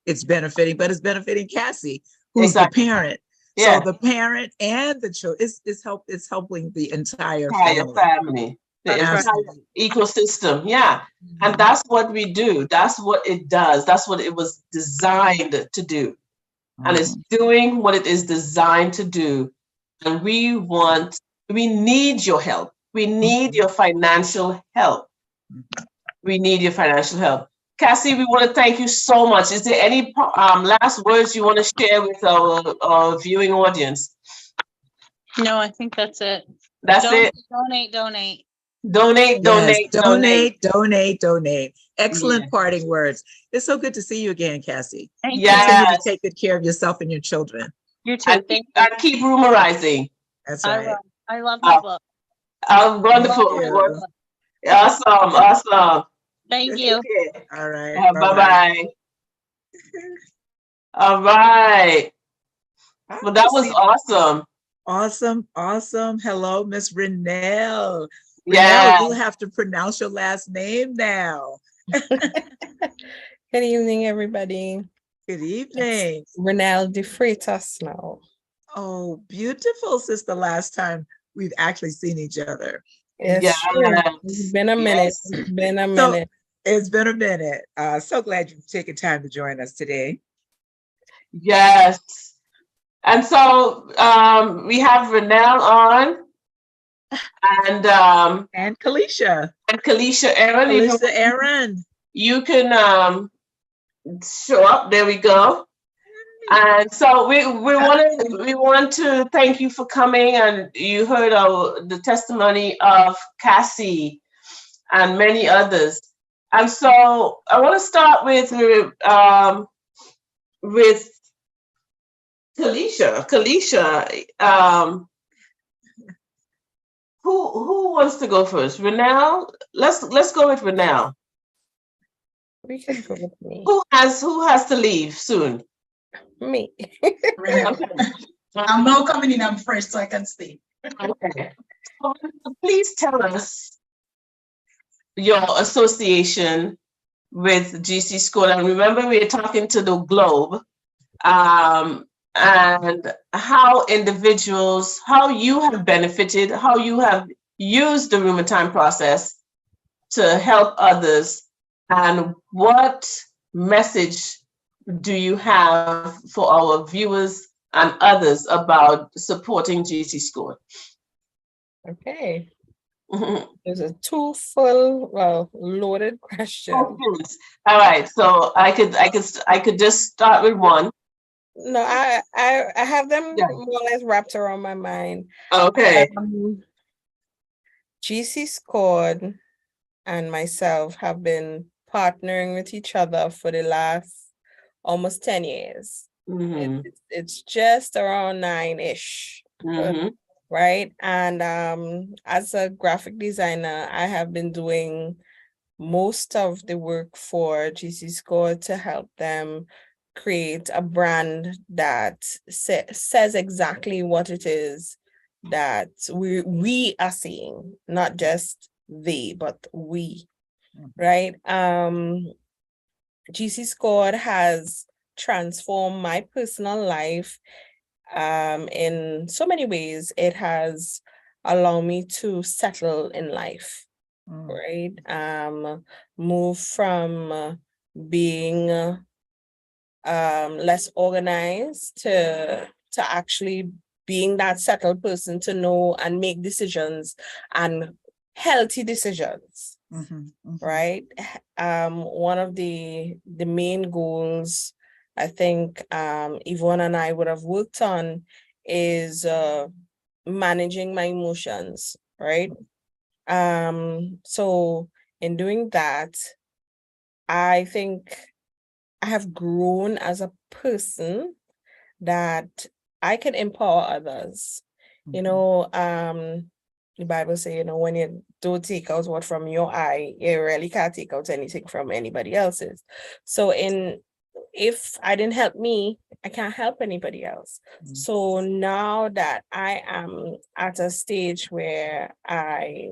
it's benefiting, but it's benefiting Cassie, who's the parent. Yeah. So the parent and the children, it's helping the entire family. The entire ecosystem. Yeah. And that's what we do. That's what it does. That's what it was designed to do. And it's doing what it is designed to do. And we need your help. We need your financial help. We need your financial help. Cassie, we want to thank you so much. Is there any last words you want to share with our viewing audience? No, I think that's it. That's it. Donate. Donate. Excellent parting words. It's so good to see you again, Cassie. Thank Yeah. you. Continue to take good care of yourself and your children. You too. And Thank keep, and keep rumorizing. That's I right. will. I love your book. Wonderful. you. Awesome. Awesome. Thank you. Okay. All right. Bye-bye. All right. Well, that was awesome. Awesome. Awesome. Hello, Miss Renelle. Yeah. Renelle, you'll have to pronounce your last name now. Good evening, everybody. Good evening. Renelle de Freitas now. Oh, beautiful, sister. Last time we've actually seen each other. It's true. It's been a minute. Yes. It's been a So, minute. it's been a minute. So glad you've taken time to join us today. Yes. And so we have Renelle on and Kalisha. Aaron. Kalisha Aaron. You can show up. There we go. And so we want to thank you for coming, and you heard the testimony of Cassie and many others. And so I want to start with Kalisha. Kalisha, who wants to go first? Renelle? Let's go with Renelle. We can go with me. Who has to leave soon? Me. I'm now coming in. I'm first, so I can stay. Okay. So please tell us your association with GC School. And remember, we are talking to the globe, and how individuals, how you have benefited, how you have used the Room and Time process to help others, and what message do you have for our viewers and others about supporting GC School? Okay. Mhm. There's a loaded question. Oh, goodness. All right, so I could just start with one. No, I have them Yeah. more or less wrapped around my mind. Okay. GC Squad and myself have been partnering with each other for the last almost 10 years. Mhm. It's just around 9-ish. Mhm. Right. And as a graphic designer, I have been doing most of the work for GC Score to help them create a brand that says exactly what it is that we are seeing, not just they, but we. Right. GC Squad has transformed my personal life in so many ways. It has allowed me to settle in life, right? Move from being less organized to actually being that settled person to know and make decisions and healthy decisions. Right. One of the main goals I think Yvonne and I would have worked on is managing my emotions, right? So in doing that, I think I have grown as a person that I can empower others. You know, the Bible says, you know, when you don't take out what from your eye, you really can't take out anything from anybody else's. So if I didn't help me, I can't help anybody else. So now that I am at a stage where I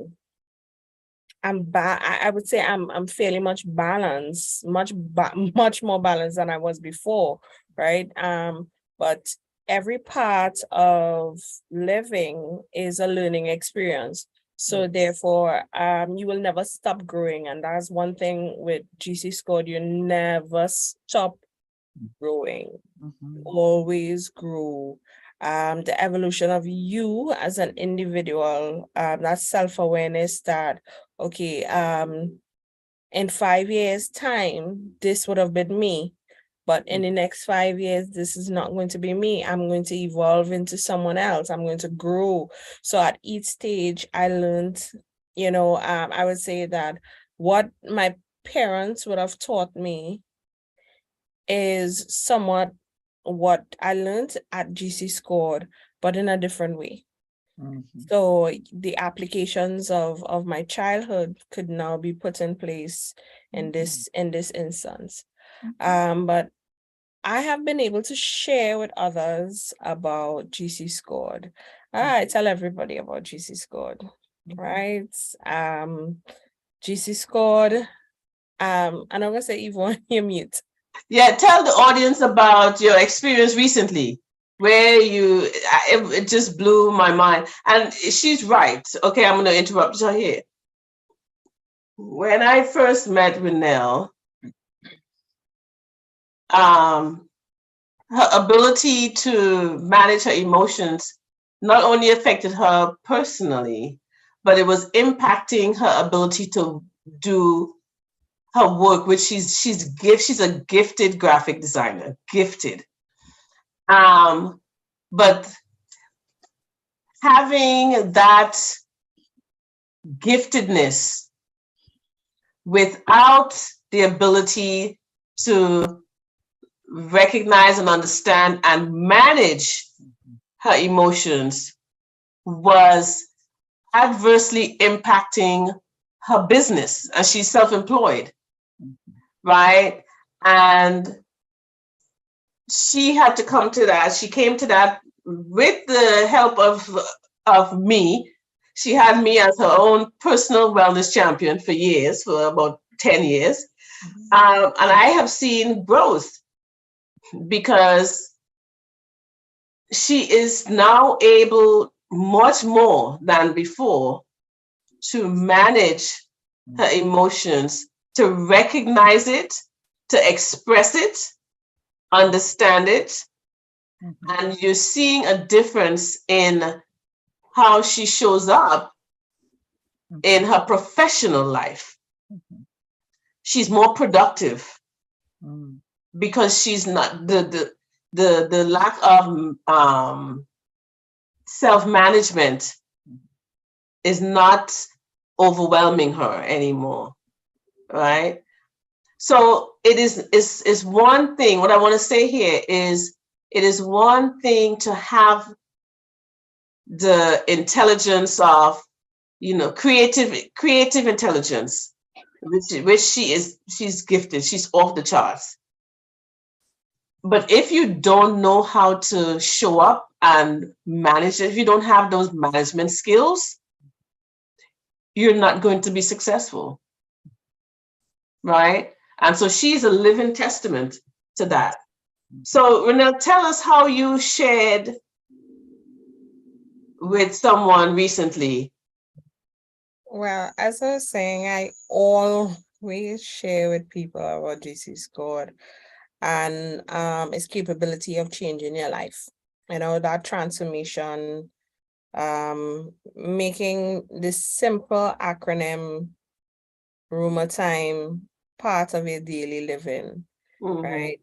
would say I'm fairly much balanced, much more balanced than I was before, right? But every part of living is a learning experience. So therefore, you will never stop growing. And that's one thing with GC Squad, you never stop growing, always grow. The evolution of you as an individual, that self-awareness that, okay, in 5 years' time, this would have been me. But in the next 5 years, this is not going to be me. I'm going to evolve into someone else. I'm going to grow. So at each stage, I learned, you know, I would say that what my parents would have taught me is somewhat what I learned at GC Scored, but in a different way. Mhm. So the applications of my childhood could now be put in place in this instance. But I have been able to share with others about GC Scored. I tell everybody about GC Scored, right? GC Scored. And I'm gonna say, Yvonne, you're mute. Yeah, tell the audience about your experience recently, where it just blew my mind. And she's right. Okay, I'm going to interrupt her here. When I first met Renelle, her ability to manage her emotions not only affected her personally, but it was impacting her ability to do her work, which she's a gifted graphic designer, gifted. But having that giftedness without the ability to recognize and understand and manage her emotions was adversely impacting her business, and she's self-employed, right? And she had to come to that. She came to that with the help of me. She had me as her own personal wellness champion for years, for about 10 years. And I have seen growth because she is now able, much more than before, to manage her emotions, to recognize it, to express it, understand it. And you're seeing a difference in how she shows up in her professional life. She's more productive because she's not the lack of self-management is not overwhelming her anymore, right? So it is one thing. What I want to say here is, it is one thing to have the intelligence of, creative intelligence, which she's gifted. She's off the charts. But if you don't know how to show up and manage it, if you don't have those management skills, you're not going to be successful, right? And so she's a living testament to that. So Renelle, tell us how you shared with someone recently. Well, as I was saying, I always share with people about GC Scored and its capability of changing your life. That transformation, making this simple acronym Rumor Time part of your daily living, right?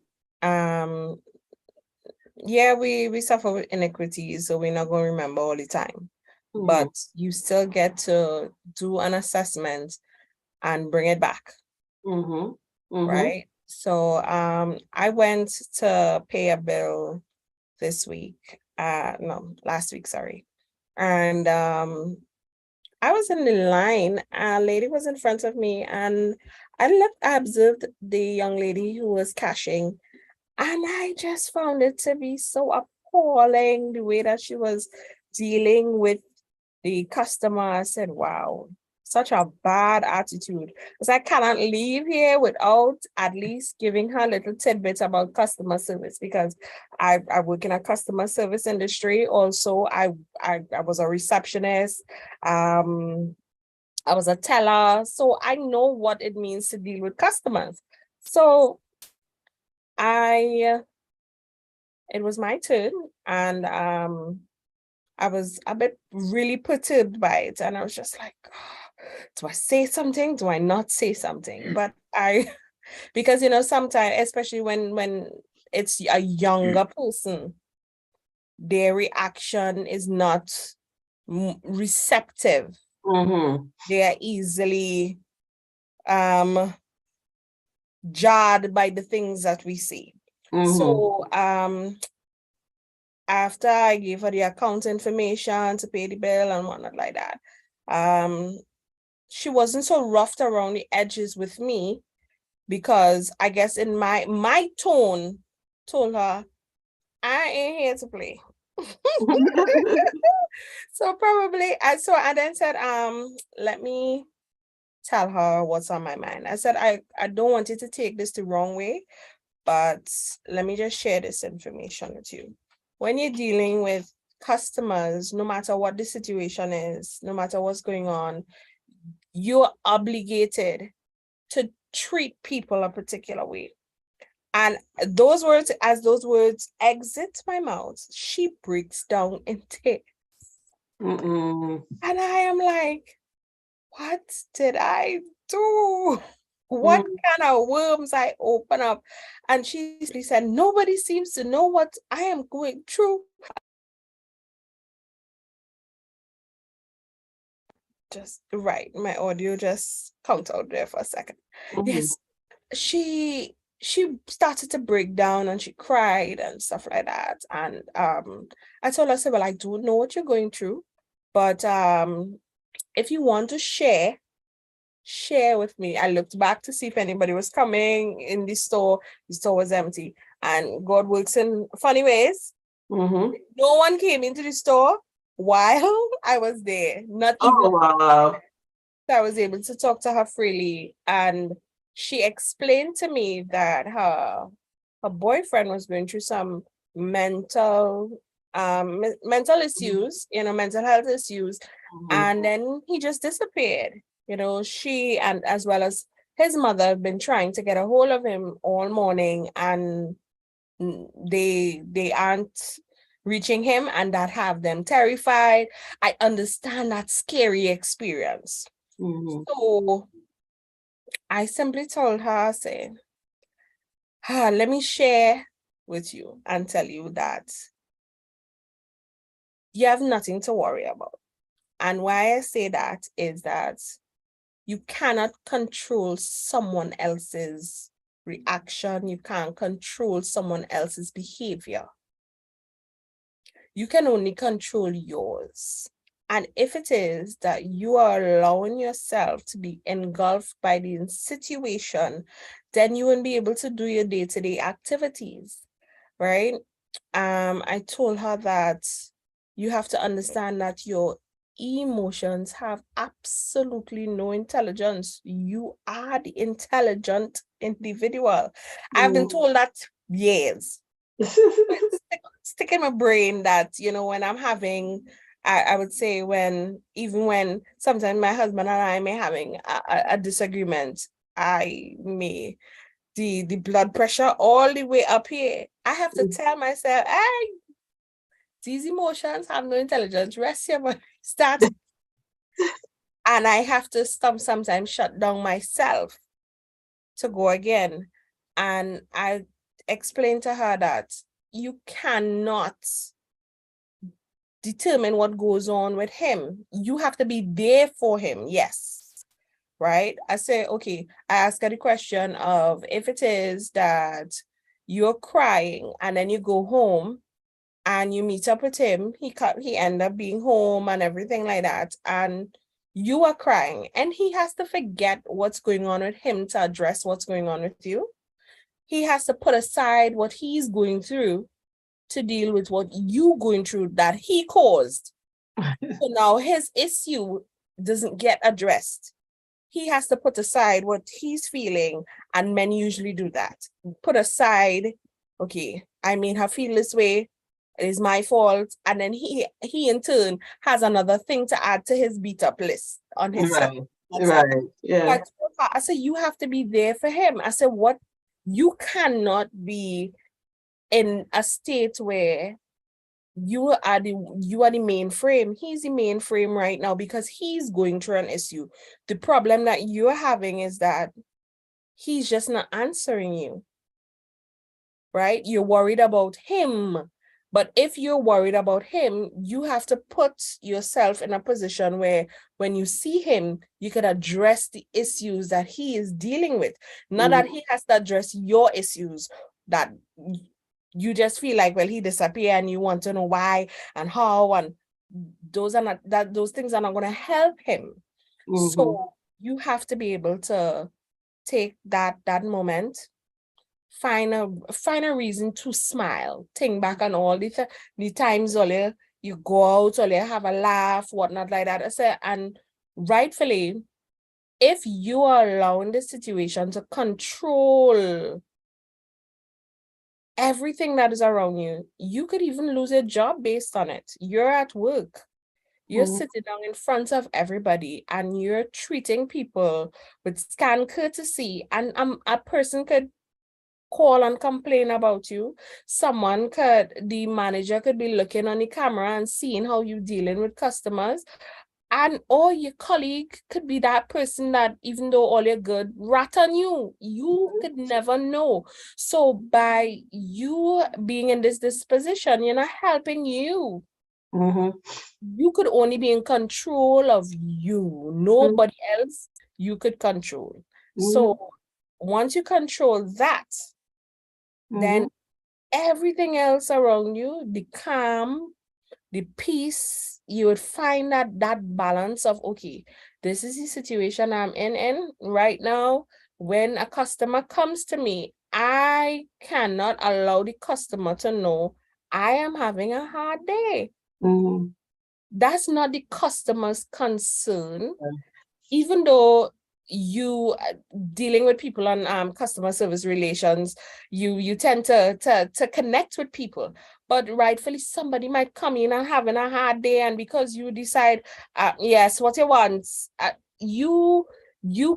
Yeah, we suffer with inequities, so we're not going to remember all the time. But you still get to do an assessment and bring it back, right? So I went to pay a bill last week, sorry. And I was in the line, a lady was in front of me, and I observed the young lady who was cashing, and I just found it to be so appalling the way that she was dealing with the customer. I said, wow, such a bad attitude. Because I cannot leave here without at least giving her little tidbits about customer service, because I work in a customer service industry. Also, I was a receptionist. I was a teller. So I know what it means to deal with customers. So it was my turn, and I was a bit really perturbed by it, and I was just like, oh, do I say something? Do I not say something? But because sometimes, especially when it's a younger person, their reaction is not receptive. They are easily jarred by the things that we see. So after I gave her the account information to pay the bill and whatnot like that, she wasn't so roughed around the edges with me, because I guess in my tone told her, I ain't here to play. So probably I then said, let me tell her what's on my mind. I said, I don't want you to take this the wrong way, but let me just share this information with you. When you're dealing with customers, no matter what the situation is, no matter what's going on, you're obligated to treat people a particular way. And those words exit my mouth, she breaks down in tears. And I am like, what did I do? What kind of worms I open up? And she said, nobody seems to know what I am going through. Just right, my audio just comes out there for a second. Yes, she started to break down and she cried and stuff like that. And I told her, I said, well, I don't know what you're going through, but if you want to share with me. I looked back to see if anybody was coming in the store. The store was empty, and God works in funny ways. No one came into the store while I was there. Not even. Oh, wow. I was able to talk to her freely, and she explained to me that her boyfriend was going through some mental issues, mental health issues, and then he just disappeared. She and as well as his mother have been trying to get a hold of him all morning, and they aren't reaching him, and that have them terrified. I understand that scary experience. So I simply told her, say, let me share with you and tell you that you have nothing to worry about. And why I say that is that you cannot control someone else's reaction. You can't control someone else's behavior. You can only control yours. And if it is that you are allowing yourself to be engulfed by the situation, then you won't be able to do your day-to-day activities, right? I told her that you have to understand that your emotions have absolutely no intelligence. You are the intelligent individual. I've been told that years. Stick in my brain that, when I'm having, I would say even when sometimes my husband and I may having a disagreement, the blood pressure all the way up here. I have to tell myself, hey, these emotions have no intelligence. Rest your mind. Start. And I have to sometimes shut down myself to go again. And I explained to her that you cannot determine what goes on with him. You have to be there for him. Yes. Right? I say, okay, I ask her the question of, if it is that you're crying and then you go home and you meet up with him, he end up being home and everything like that, and you are crying, and he has to forget what's going on with him to address what's going on with you. He has to put aside what he's going through to deal with what you going through that he caused. So now his issue doesn't get addressed. He has to put aside what he's feeling, and men usually do that. Put aside, okay, I made her feel this way. It is my fault. And then he in turn has another thing to add to his beat up list on his Right. Yeah. I said, you have to be there for him. I said, what? You cannot be in a state where you are the main frame. He's the main frame right now because he's going through an issue. The problem that you're having is that he's just not answering you. Right? You're worried about him. But if you're worried about him, you have to put yourself in a position where when you see him, you can address the issues that he is dealing with. Not that he has to address your issues that you just feel like, well, he disappeared and you want to know why and how, and those things are not going to help him. So you have to be able to take that moment, find a reason to smile, think back on all the times earlier you go out or you have a laugh, whatnot like that. I say, and rightfully, if you are allowing the situation to control everything that is around you, you could even lose a job based on it. You're at work. You're sitting down in front of everybody and you're treating people with scant courtesy, and a person could call and complain about you. The manager could be looking on the camera and seeing how you're dealing with customers. And or your colleague could be that person that, even though all you're good, rat on you. You could never know. So by you being in this position, you're not helping you. You could only be in control of you. Nobody else you could control. So once you control that, then everything else around you, the calm, the peace, you would find that balance of, okay, this is the situation I'm in right now. When a customer comes to me, I cannot allow the customer to know I am having a hard day. That's not the customer's concern. Even though you dealing with people on customer service relations, you tend to connect with people, but rightfully somebody might come in and having a hard day, and because you decide yes, what you want, you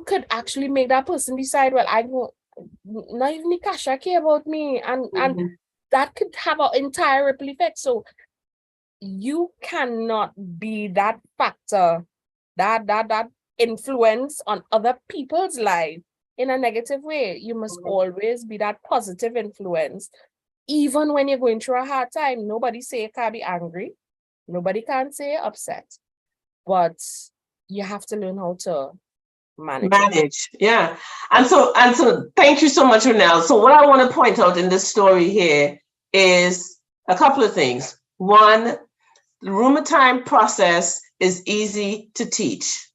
could actually make that person decide, well, I don't, not even the cashier care about me, and that could have an entire ripple effect. So you cannot be that factor, that influence on other people's life in a negative way. You must always be that positive influence. Even when you're going through a hard time, nobody say you can't be angry. Nobody can say you're upset. But you have to learn how to manage. Yeah. And so thank you so much, Renelle. So what I want to point out in this story here is a couple of things. One, the room time process is easy to teach.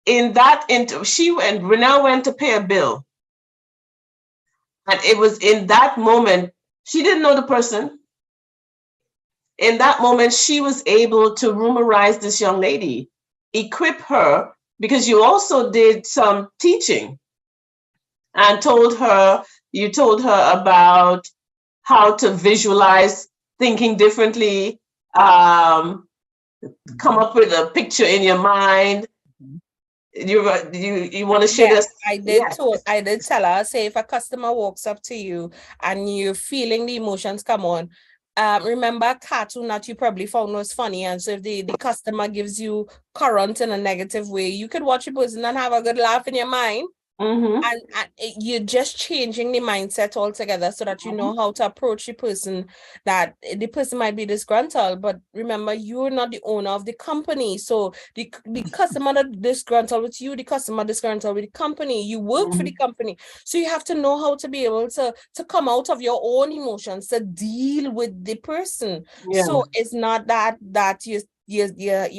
Renelle went to pay a bill. And it was in that moment, she didn't know the person. In that moment, she was able to roomerize this young lady, equip her, because you also did some teaching and you told her about how to visualize thinking differently, come up with a picture in your mind. You want to share this? I did tell her, say, if a customer walks up to you and you're feeling the emotions come on, remember a cartoon that you probably found was funny, and so if the customer gives you current in a negative way, you could watch a person and have a good laugh in your mind. And you're just changing the mindset altogether so that you know how to approach the person, that the person might be disgruntled, but remember, you're not the owner of the company. So the customer that disgruntled with you, the customer disgruntled with the company, you work for the company. So you have to know how to be able to come out of your own emotions, to deal with the person. So it's not that you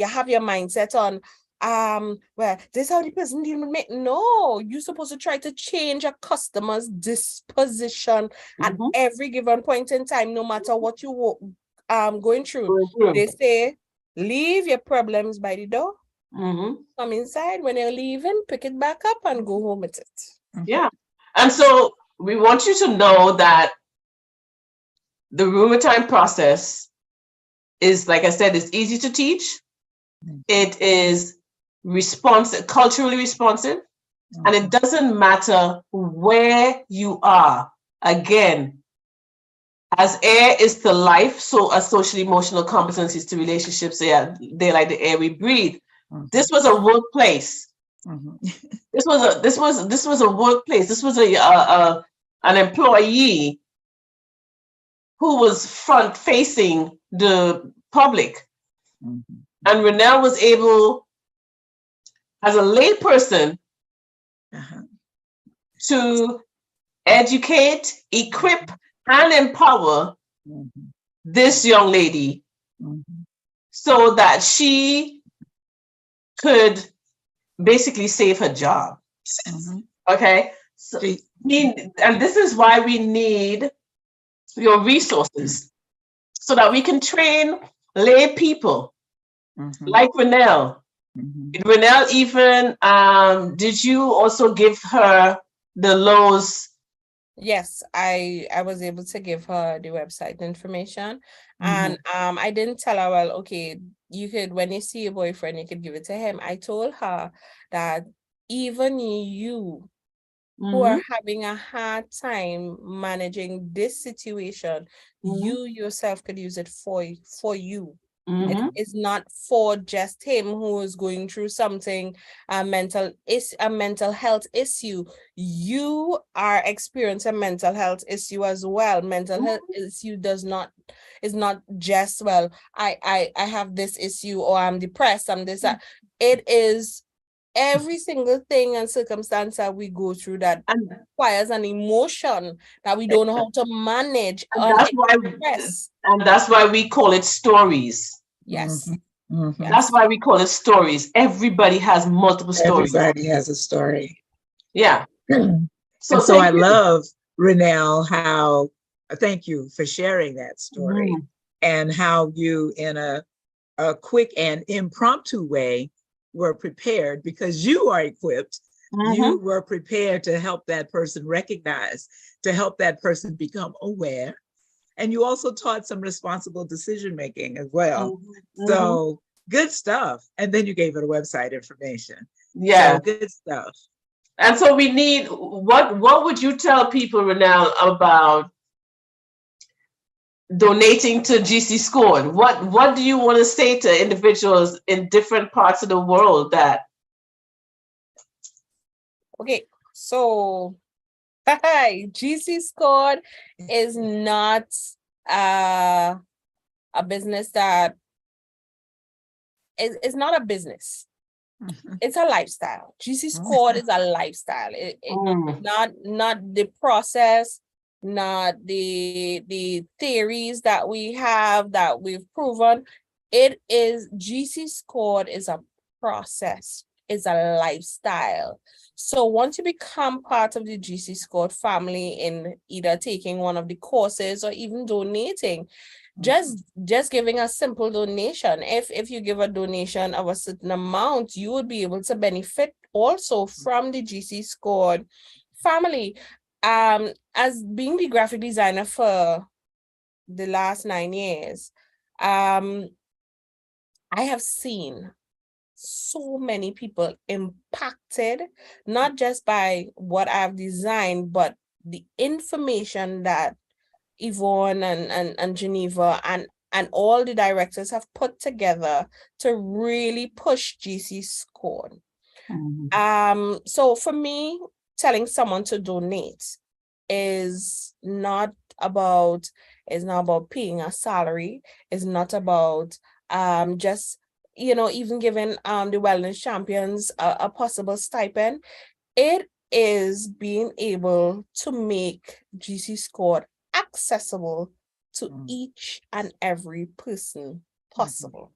have your mindset on well, this is how the person deal with me. No, you're supposed to try to change a customer's disposition at every given point in time, no matter what you going through. They say, leave your problems by the door. Come inside. When you're leaving, pick it back up and go home with it. Yeah. And so we want you to know that the room time process is, like I said, it's easy to teach. It is culturally responsive, and it doesn't matter where you are. Again, as air is to life, so are social emotional competencies to relationships. They're like the air we breathe. This was a workplace. This was a workplace. This was an employee who was front facing the public. Mhm. And Renelle was able, as a layperson, Uh-huh. to educate, equip, and empower Mhm. this young lady Mhm. so that she could basically save her job. Mhm. Okay. So, See, and this is why we need your resources so that we can train lay people mhm. like Renelle. Mhm. Renelle, even did you also give her the Lowe's? Yes, I was able to give her the website information, and I didn't tell her, well, okay, you could, when you see your boyfriend, you could give it to him. I told her that even you who are having a hard time managing this situation, you yourself could use it for you. It's not for just him who is going through something, a mental health issue. You are experiencing a mental health issue as well. Mental health issue is not just, well, I have this issue, or I'm depressed, I'm this, that. It is every single thing and circumstance that we go through that And requires an emotion that we don't know how to manage and that's why, express. we call it stories. Yes. Mhm. Yes. That's why we call it stories. Everybody has multiple stories. Everybody has a story. Yeah. And So, so I thank you. love, Renelle, how, thank you for sharing that story, and how you, in a quick and impromptu way, were prepared, because you are equipped. You were prepared to help that person recognize, to help that person become aware. And you also taught some responsible decision making as well. So good stuff. And then you gave her the website information. Yeah. So good stuff. And so we need, what would you tell people, Renelle, about donating to GC Scored? What do you want to say to individuals in different parts of the world that? Okay, so GC Scored is not a business that is not a business. It's a lifestyle. GC Scored is a lifestyle. Not the process, not the theories that we have that we've proven. It is, GC Scored is a process, is a lifestyle. So once you become part of the GC Scored family, in either taking one of the courses or even donating, just giving a simple donation. If you give a donation of a certain amount, you would be able to benefit also from the GC Scored family. As being the graphic designer for the last 9 years, I have seen so many people impacted, not just by what I've designed, but the information that Yvonne and Geneva and all the directors have put together to really push GC Scored. So for me, telling someone to donate is not about paying a salary. It's not about just even giving the wellness champions a possible stipend. It is being able to make GC Scored accessible to each and every person possible.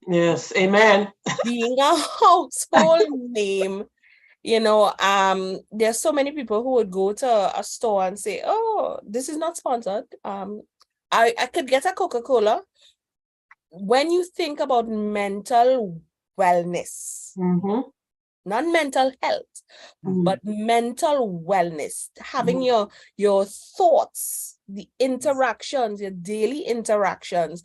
Yes, amen. Being a household name, there's so many people who would go to a store and say, oh, this is not sponsored. I could get a Coca-Cola. When you think about mental wellness, not mental health, but mental wellness, having your thoughts, the interactions, your daily interactions,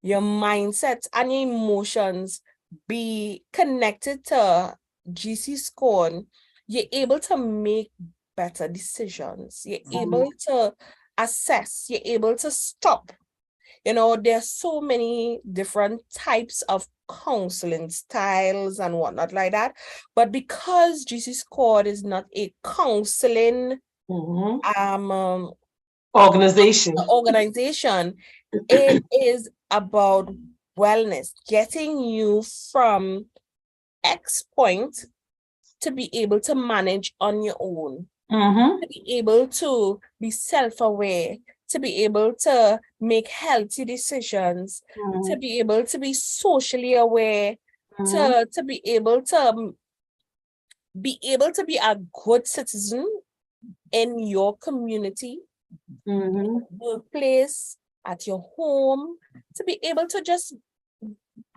your mindset and your emotions be connected to GC Scored, you're able to make better decisions. You're able to assess, you're able to stop. There's so many different types of counseling styles and whatnot like that. But because GC Scored is not a counseling Organization. organization, it is about wellness, getting you from X point to be able to manage on your own, Mm-hmm. to be able to be self-aware, to be able to make healthy decisions, to be able to be socially aware, to be able to be a good citizen in your community, Mm-hmm. workplace, at your home, to be able to just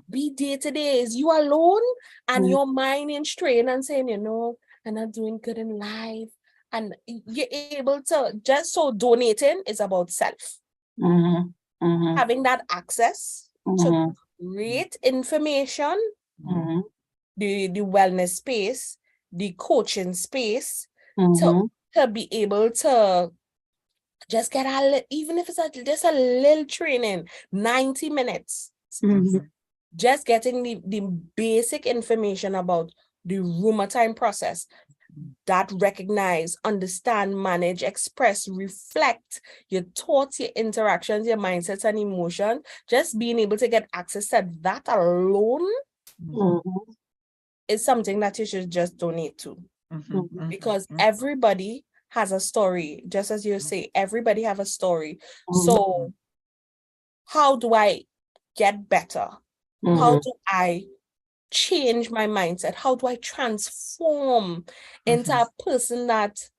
be day to day. Is you alone and your mind in strain and saying, I'm not doing good in life. And you're able to just so donating is about self. Mm-hmm. Mm-hmm. Having that access to great information, Mm-hmm. the wellness space, the coaching space, Mm-hmm. to be able to just get even if it's just a little training, 90 minutes, Mm-hmm. just getting the basic information about the rheumatoid process, that recognize, understand, manage, express, reflect your thoughts, your interactions, your mindsets and emotion. Just being able to get access to that alone Mm-hmm. is something that you should just donate to, Mhm, because mhm, everybody has a story. Just as you say, everybody have a story. So how do I get better? How do I change my mindset? How do I transform into a person that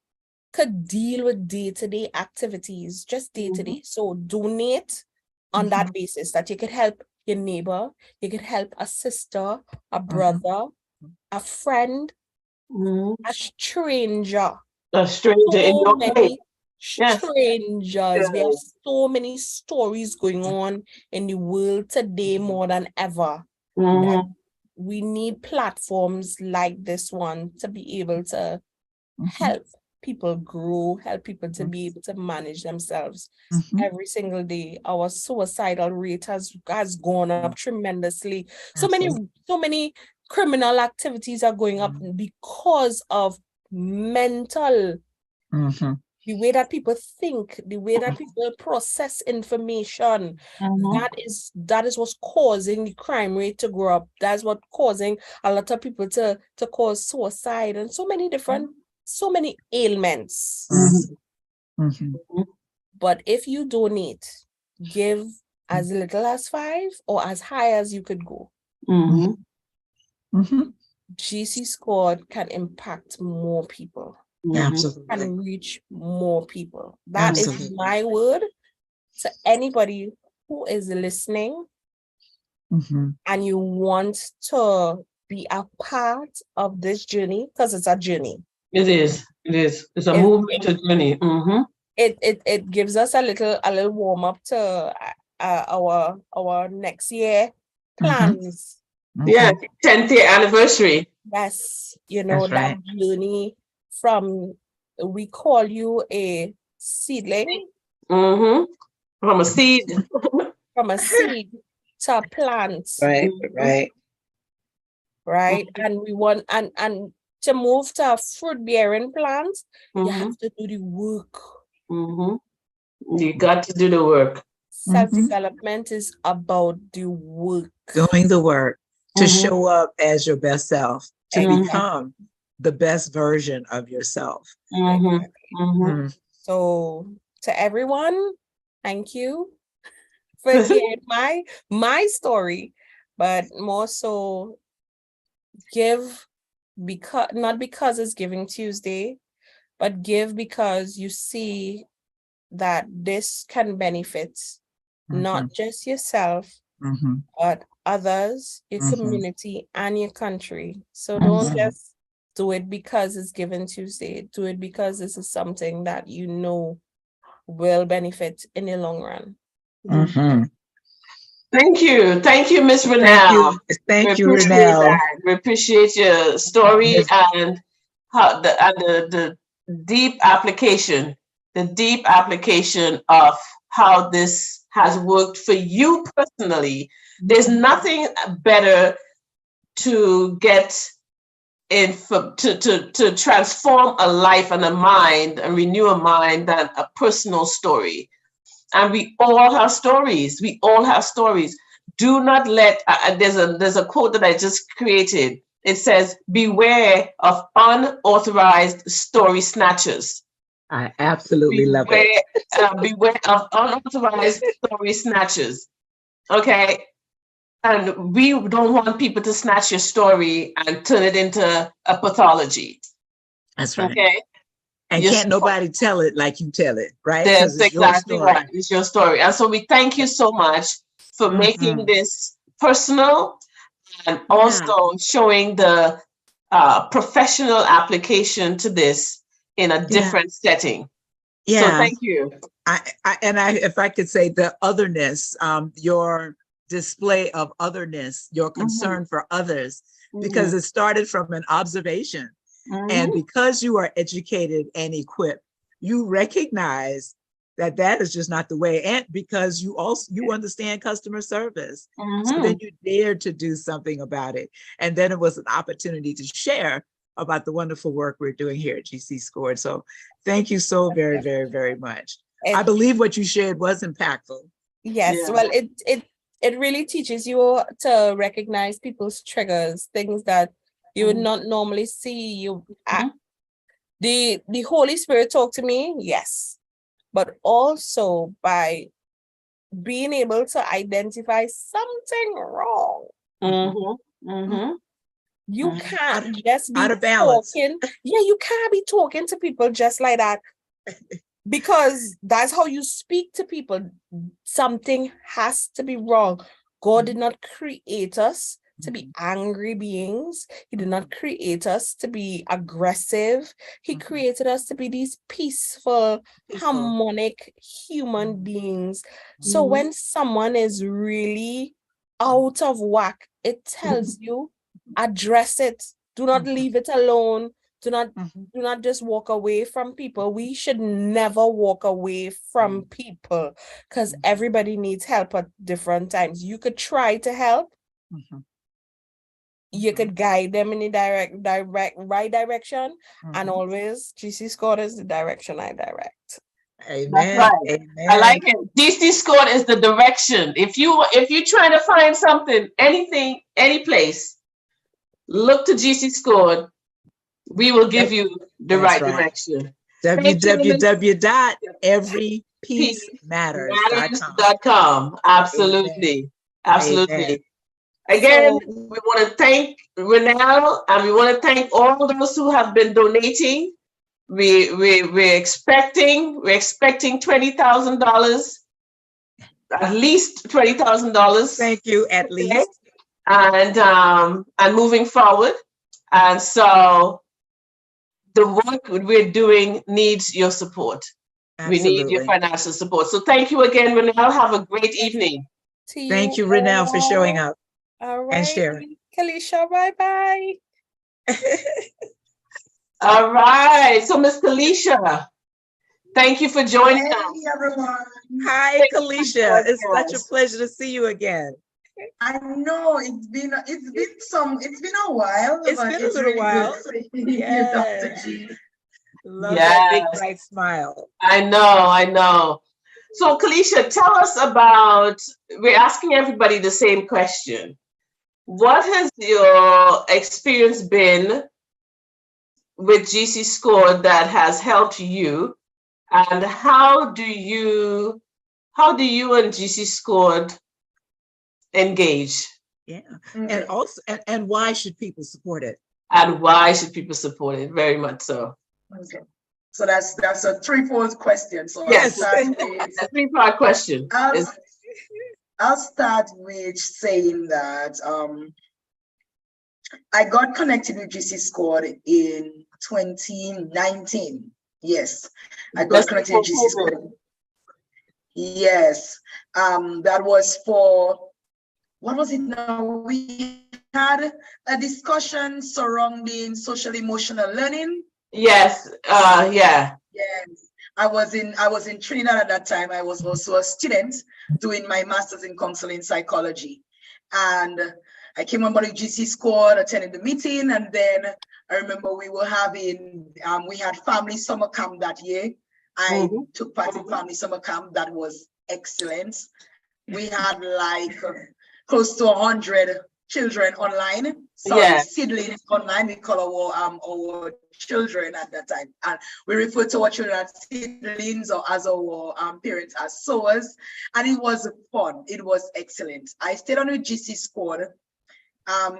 could deal with day-to-day activities, just day-to-day? So donate on that basis, that you could help your neighbor, you could help a sister, a brother, a friend, a stranger. A stranger in So your many place. Yes. strangers. We have so many stories going on in the world today more than ever. That we need platforms like this one to be able to help people grow, help people to be able to manage themselves. Every single day, our suicidal rate has gone up tremendously. So many criminal activities are going up because of mental, the way that people think, the way that people process information. That is what's causing the crime rate to grow up. That's what causing a lot of people to cause suicide and so many ailments. But if you donate, give as little as 5 or as high as you could go, GC Squad can impact more people. Absolutely. And reach more people. That is my word to anybody who is listening and you want to be a part of this journey, because it's a journey. It is. It's a movement, a journey. It gives us a little warm up to our next year plans. Yeah, 10th year anniversary. Yes, That's that journey from, we call you a seedling. From a seed. From a seed to a plant. Right. And we want and to move to a fruit bearing plant, you have to do the work. You got to do the work. Self-development is about the work. Doing the work to show up as your best self, to become the best version of yourself. So to everyone, thank you for hearing my story, but more so give not because it's Giving Tuesday, but give because you see that this can benefit not just yourself, but others, your community, and your country. So don't just do it because it's Giving Tuesday. Do it because this is something that will benefit in the long run. Thank you, Miss Renelle. Thank you, Renelle. We appreciate your story and how the deep application, of how this has worked for you personally. There's nothing better to get to transform a life and a mind and renew a mind than a personal story. And we all have stories. We all have stories. Do not let, there's a quote that I just created. It says, beware of unauthorized story snatchers. I absolutely love it. Beware of unauthorized story snatchers. Okay. And we don't want people to snatch your story and turn it into a pathology. That's right. Okay. And can't nobody tell it like you tell it, right? That's It's exactly your story. right. It's your story. And so we thank you so much for making this personal and also showing the professional application to this in a different setting. Yeah. So thank you. If I could say the otherness, your display of otherness, your concern for others, because it started from an observation. And because you are educated and equipped, you recognize that that is just not the way. And because you understand customer service. So then you dared to do something about it. And then it was an opportunity to share about the wonderful work we're doing here at GC Scored. So thank you so very, very, very much. I believe what you shared was impactful. Yes, well, it really teaches you to recognize people's triggers, things that you would not normally see. The Holy Spirit talked to me, yes, but also by being able to identify something wrong. You can't just be out of balance. talking. Yeah, you can't be talking to people just like that. Because that's how you speak to people. Something has to be wrong. God did not create us to be angry beings. He did not create us to be aggressive. He created us to be these peaceful, harmonic human beings. So when someone is really out of whack, it tells you, address it. Do not leave it alone. Do not just walk away from people. We should never walk away from people because everybody needs help at different times. You could try to help. You could guide them in the right direction. And always GC Scored is the direction I direct. Amen. That's right. Amen. I like it. GC Scored is the direction. If you're trying to find something, anything, any place, look to GC Scored. We will give you the right direction. www.everypeacematters.com. Absolutely. Absolutely. Amen. Again, we want to thank Renelle and we want to thank all those who have been donating. We're expecting $20,000, at least $20,000. Thank you, at least. And moving forward. And so the work we're doing needs your support. Absolutely. We need your financial support. So thank you again, Renelle. Have a great evening. Thank you, Renelle, for showing up. All right. And sharing. Kalisha, bye-bye. All right. So Miss Kalisha, thank you for joining us. Hey, everyone. Hi, Kalisha. It's such a pleasure to see you again. I know it's been a while. It's been a little really while. Yes. Dr. G. Love that big bright smile. I know. So Kalisha, tell us about, we're asking everybody the same question. What has your experience been with GC Scored that has helped you? And how do you and GC Scored engage? Yeah. And also, and why should people support it? And why should people support it? Very much so. Okay. So that's a threefold question. So yes, a three-part question. I'll start with saying that I got connected with GC Scored in 2019. Yes, I got connected with GC Scored. Yes, that was for, what was it now? We had a discussion surrounding social emotional learning. Yes, yeah. Yes, I was in Trinidad at that time. I was also a student doing my master's in counseling psychology. And I came on board with GC Scored, attended the meeting, and then I remember we were having, we had family summer camp that year. I took part in family summer camp. That was excellent. We had like close to 100 children online. Sorry, seedlings online. We call our children at that time, and we refer to our children as seedlings, or as our parents as sowers. And it was fun. It was excellent. I stayed on with GC Squad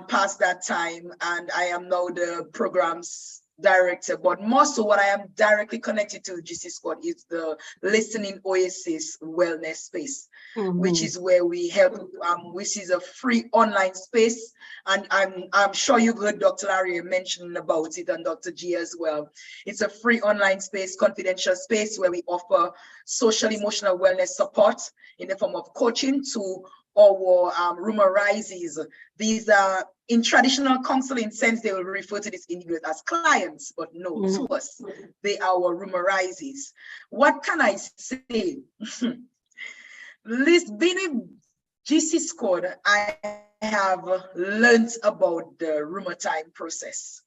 past that time, and I am now the programs director. But more so, what I am directly connected to GC Squad is the Listening Oasis Wellness Space, which is where we help, which is a free online space. And I'm sure you've heard Dr. Larry mention about it, and Dr. G as well. It's a free online space, confidential space, where we offer social emotional wellness support in the form of coaching to our rumor rises. These are in traditional counseling sense, they will refer to these individuals as clients, but no, to us, they are our rumor rises. What can I say? Being in GC Squad, I have learned about the rumor time process.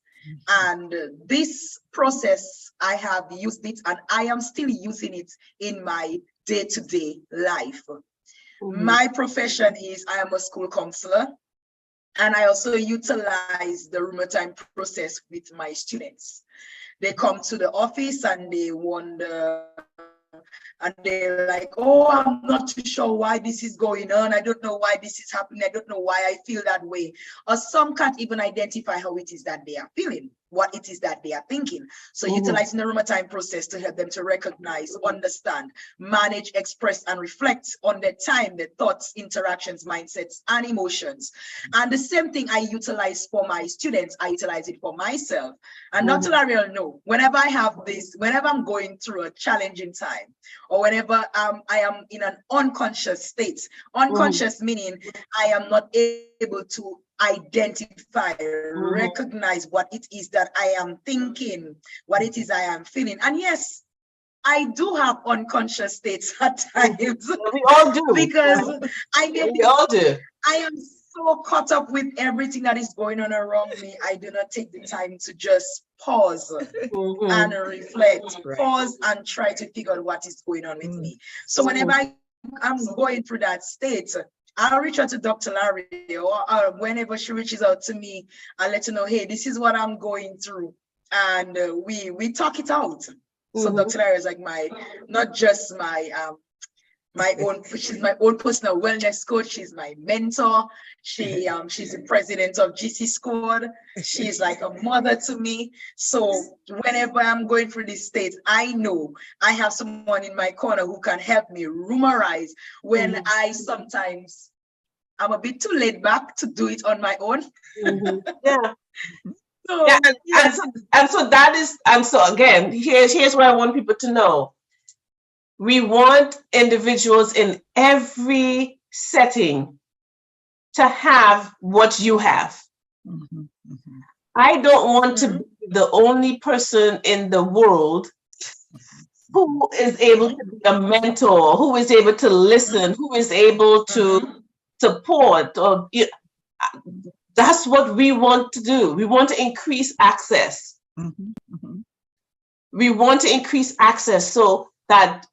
And this process, I have used it, and I am still using it in my day-to-day life. My profession is I am a school counselor, and I also utilize the rumor time process with my students. They come to the office and they wonder, and they're like, oh, I'm not too sure why this is going on. I don't know why this is happening. I don't know why I feel that way. Or some can't even identify how it is that they are feeling, what it is that they are thinking. So utilizing the rumor time process to help them to recognize, understand, manage, express, and reflect on their time, their thoughts, interactions, mindsets, and emotions. And the same thing I utilize for my students, I utilize it for myself. And Dr. Larry will know, whenever I have this, whenever I'm going through a challenging time, or whenever I am in an unconscious state, unconscious meaning I am not able to identify, recognize what it is that I am thinking, what it is I am feeling. And yes, I do have unconscious states at times. We all do. Because we all do. I am so caught up with everything that is going on around me. I do not take the time to just pause and reflect, pause and try to figure out what is going on with me. So whenever I'm going through that state, I'll reach out to Dr. Larry, or whenever she reaches out to me, I'll let her know, hey, this is what I'm going through. And we talk it out. So Dr. Larry is like not just my own, she's my own personal wellness coach. She's my mentor. She's the president of GC Squad. She's like a mother to me. So whenever I'm going through this state, I know I have someone in my corner who can help me rumorize when I sometimes I'm a bit too laid back to do it on my own. So, so again, here's what I want people to know. We want individuals in every setting to have what you have. I don't want to be the only person in the world who is able to be a mentor, who is able to listen, who is able to support. Or that's what we want to do. We want to increase access. We want to increase access so that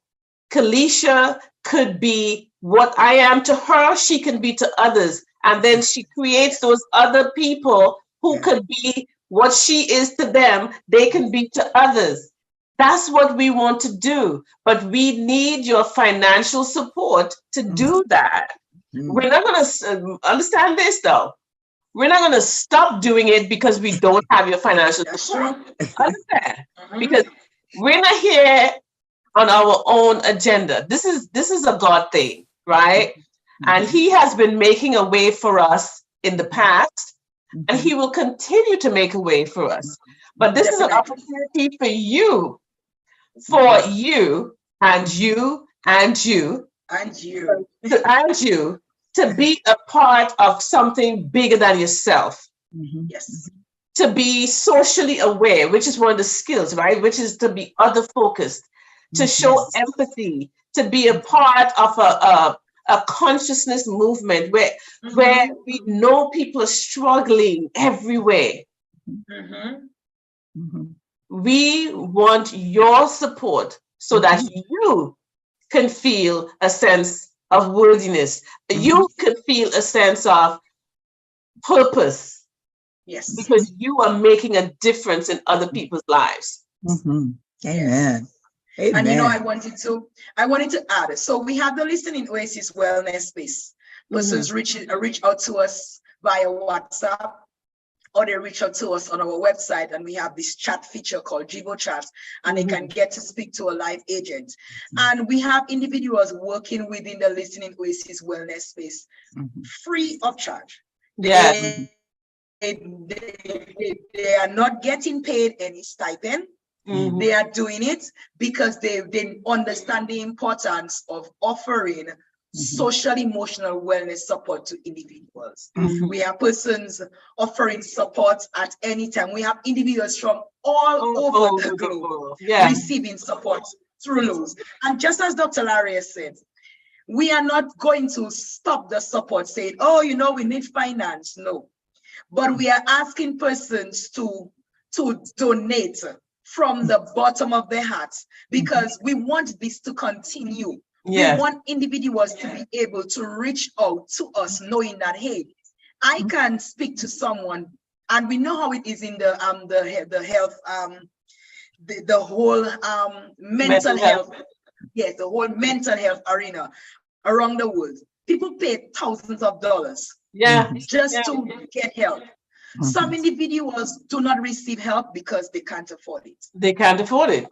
Kalisha could be what I am to her, she can be to others. And then she creates those other people who could be what she is to them, they can be to others. That's what we want to do. But we need your financial support to do that. We're not going to understand this though. We're not going to stop doing it because we don't have your financial support. Understand? Because we're not here on our own agenda. This is a God thing, right? And he has been making a way for us in the past, and he will continue to make a way for us. But this is an opportunity for you and you and you and you and you to be a part of something bigger than yourself. Yes. To be socially aware, which is one of the skills, right? Which is to be other focused, to show empathy, to be a part of a consciousness movement where we know people are struggling everywhere. Mhm. We want your support so that you can feel a sense of worthiness. You can feel a sense of purpose Yes. because you are making a difference in other people's lives. Mhm. Amen. And you know, I Amen. wanted to add. So we have the Listening Oasis Wellness Space. Persons reach out to us via WhatsApp, or they reach out to us on our website, and we have this chat feature called Jivo Chat, and they can get to speak to a live agent. And we have individuals working within the Listening Oasis Wellness Space free of charge. Yes. They are not getting paid any stipend. They are doing it because they understand the importance of offering social emotional wellness support to individuals. We have persons offering support at any time. We have individuals from all over the globe receiving support through Lowe's. And just as Dr. Larry said, we are not going to stop the support saying, oh, you know, we need finance. No. But we are asking persons to donate from the bottom of their hearts, because we want this to continue. Yes. We want individuals to be able to reach out to us knowing that, hey, I can speak to someone, and we know how it is in the health, the whole mental health. Yes, the whole mental health arena around the world. People pay thousands of dollars just to get help. Some individuals do not receive help because they can't afford it. They can't afford it.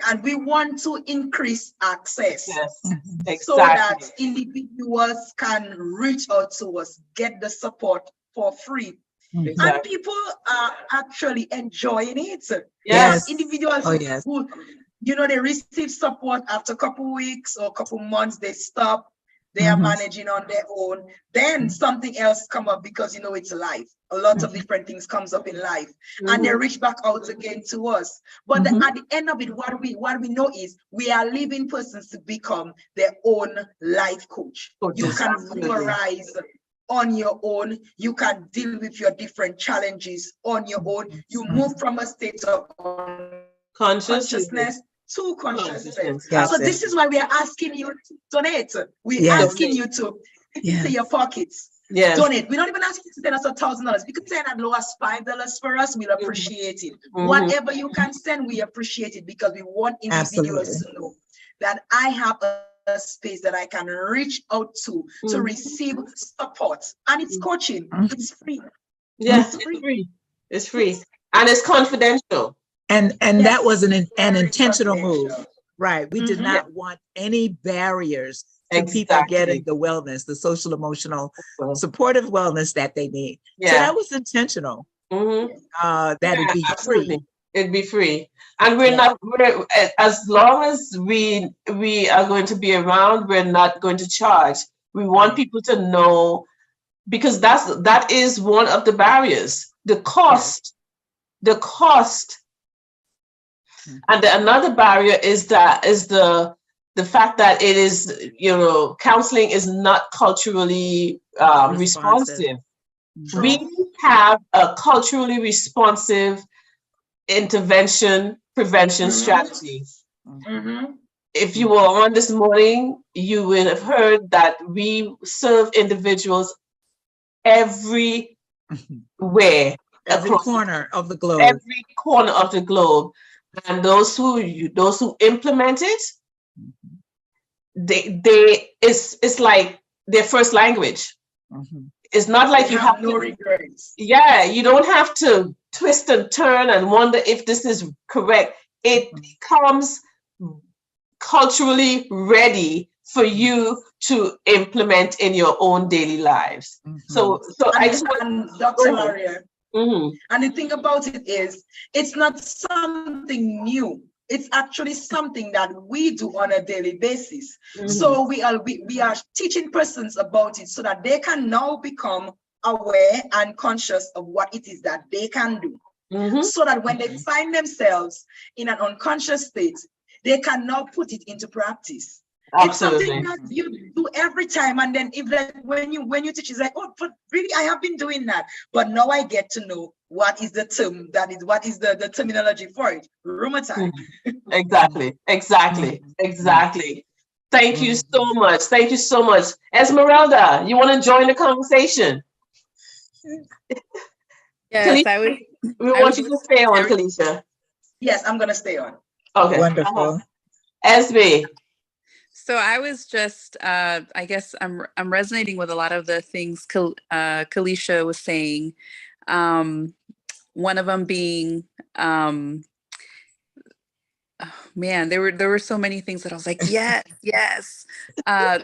And we want to increase access, exactly. so that individuals can reach out to us, get the support for free. Exactly. And people are actually enjoying it. Yes. Individuals who, you know, they receive support after a couple weeks or a couple months, they stop. They are managing on their own. Then something else come up, because, you know, it's life. A lot of different things comes up in life, and they reach back out again to us. But at the end of it, what we know is we are leaving persons to become their own life coach. You can memorize on your own. You can deal with your different challenges on your own. You move from a state of consciousness to consciousness. So this is why we are asking you to donate. We're asking you to into your pockets. Donate. We don't even ask you to send us $1,000. You can send as low as $5 for us. We'll appreciate it. Whatever you can send, we appreciate it, because we want individuals to know that I have a space that I can reach out to receive support, and it's coaching. It's free. Yes, it's free. It's free, and it's confidential. And that was an intentional move, right? We did not want any barriers to people getting the wellness, the social, emotional, supportive wellness that they need. So that was intentional. That it'd be free. It'd be free, and we're as long as we are going to be around, we're not going to charge. We want people to know, because that is one of the barriers. The cost. And another barrier is the fact that it is, you know, counseling is not culturally responsive. We have a culturally responsive intervention prevention strategy. If you were on this morning, you would have heard that we serve individuals everywhere. Every corner of the globe. Every corner of the globe. And those who implement it, it's like their first language. It's not like you have no regrets. Yeah, you don't have to twist and turn and wonder if this is correct. It comes culturally ready for you to implement in your own daily lives. So I just want Dr. Maria. And the thing about it is, it's not something new. It's actually something that we do on a daily basis. So we are teaching persons about it so that they can now become aware and conscious of what it is that they can do. So that when they find themselves in an unconscious state, they can now put it into practice. It's something Absolutely. that you do every time, and then if like when you teach, it's like, oh, but really, I have been doing that, but now I get to know what is the term that is what is the terminology for it, rheumatoid. Exactly. Exactly. Exactly. Thank you so much. Thank you so much. Esmeralda, you want to join the conversation? Yes, Kalisha, we I want was you to listening stay to on, everything. Kalisha. Yes, I'm gonna stay on. Okay. Wonderful. SB. So I was just, I guess I'm resonating with a lot of the things Kalisha was saying. One of them being, oh, man, there were so many things that I was like, yes, yes. That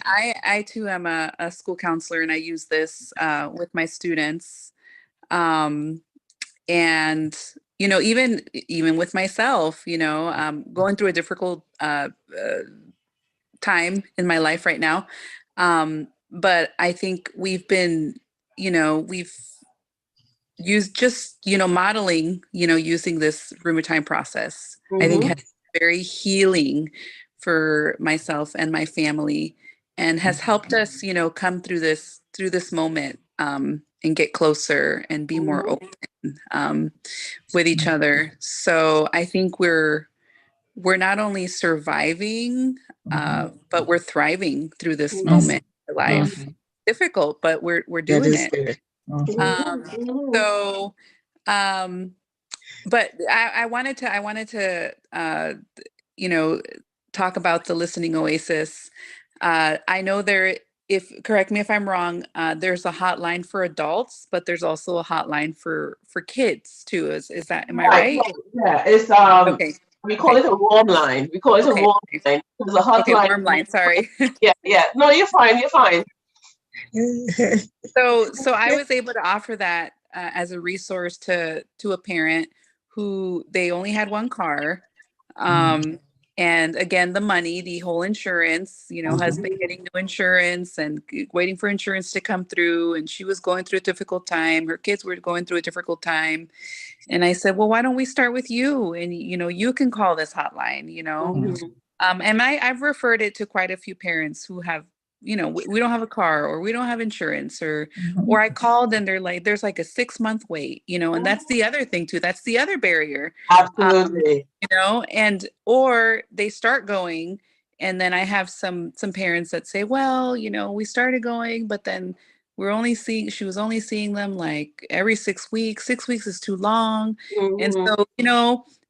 I too am a school counselor, and I use this with my students. Um, and even with myself, going through a difficult time in my life right now. But I think we've used just, modeling, using this rheumatoid process, I think has been very healing for myself and my family, and has helped us, come through this moment, and get closer and be more open, with each other. So I think we're not only surviving, but we're thriving through this moment of life. Difficult, but we're That doing is it. good. Um, so, but I wanted to talk about the Listening Oasis. I know if correct me if I'm wrong, there's a hotline for adults, but there's also a hotline for kids too. Am I Right. right? Yeah. It's Okay. we call Okay. it a warm line. We call it a Okay. warm line. There's a Okay. hotline. Warm line. Sorry. Yeah. Yeah. No, you're fine. You're fine. So I was able to offer that as a resource to a parent who they only had one car. And again, the whole insurance, husband getting new insurance and waiting for insurance to come through. And she was going through a difficult time. Her kids were going through a difficult time. And I said, well, why don't we start with you? And, you can call this hotline. And I've referred it to quite a few parents who have, we don't have a car, or we don't have insurance, or I called and they're like, there's like a 6-month wait, and that's the other thing too. That's the other barrier. Absolutely. And or they start going, and then I have some parents that say, well, we started going, but then she was only seeing them like every 6 weeks. 6 weeks is too long. And so,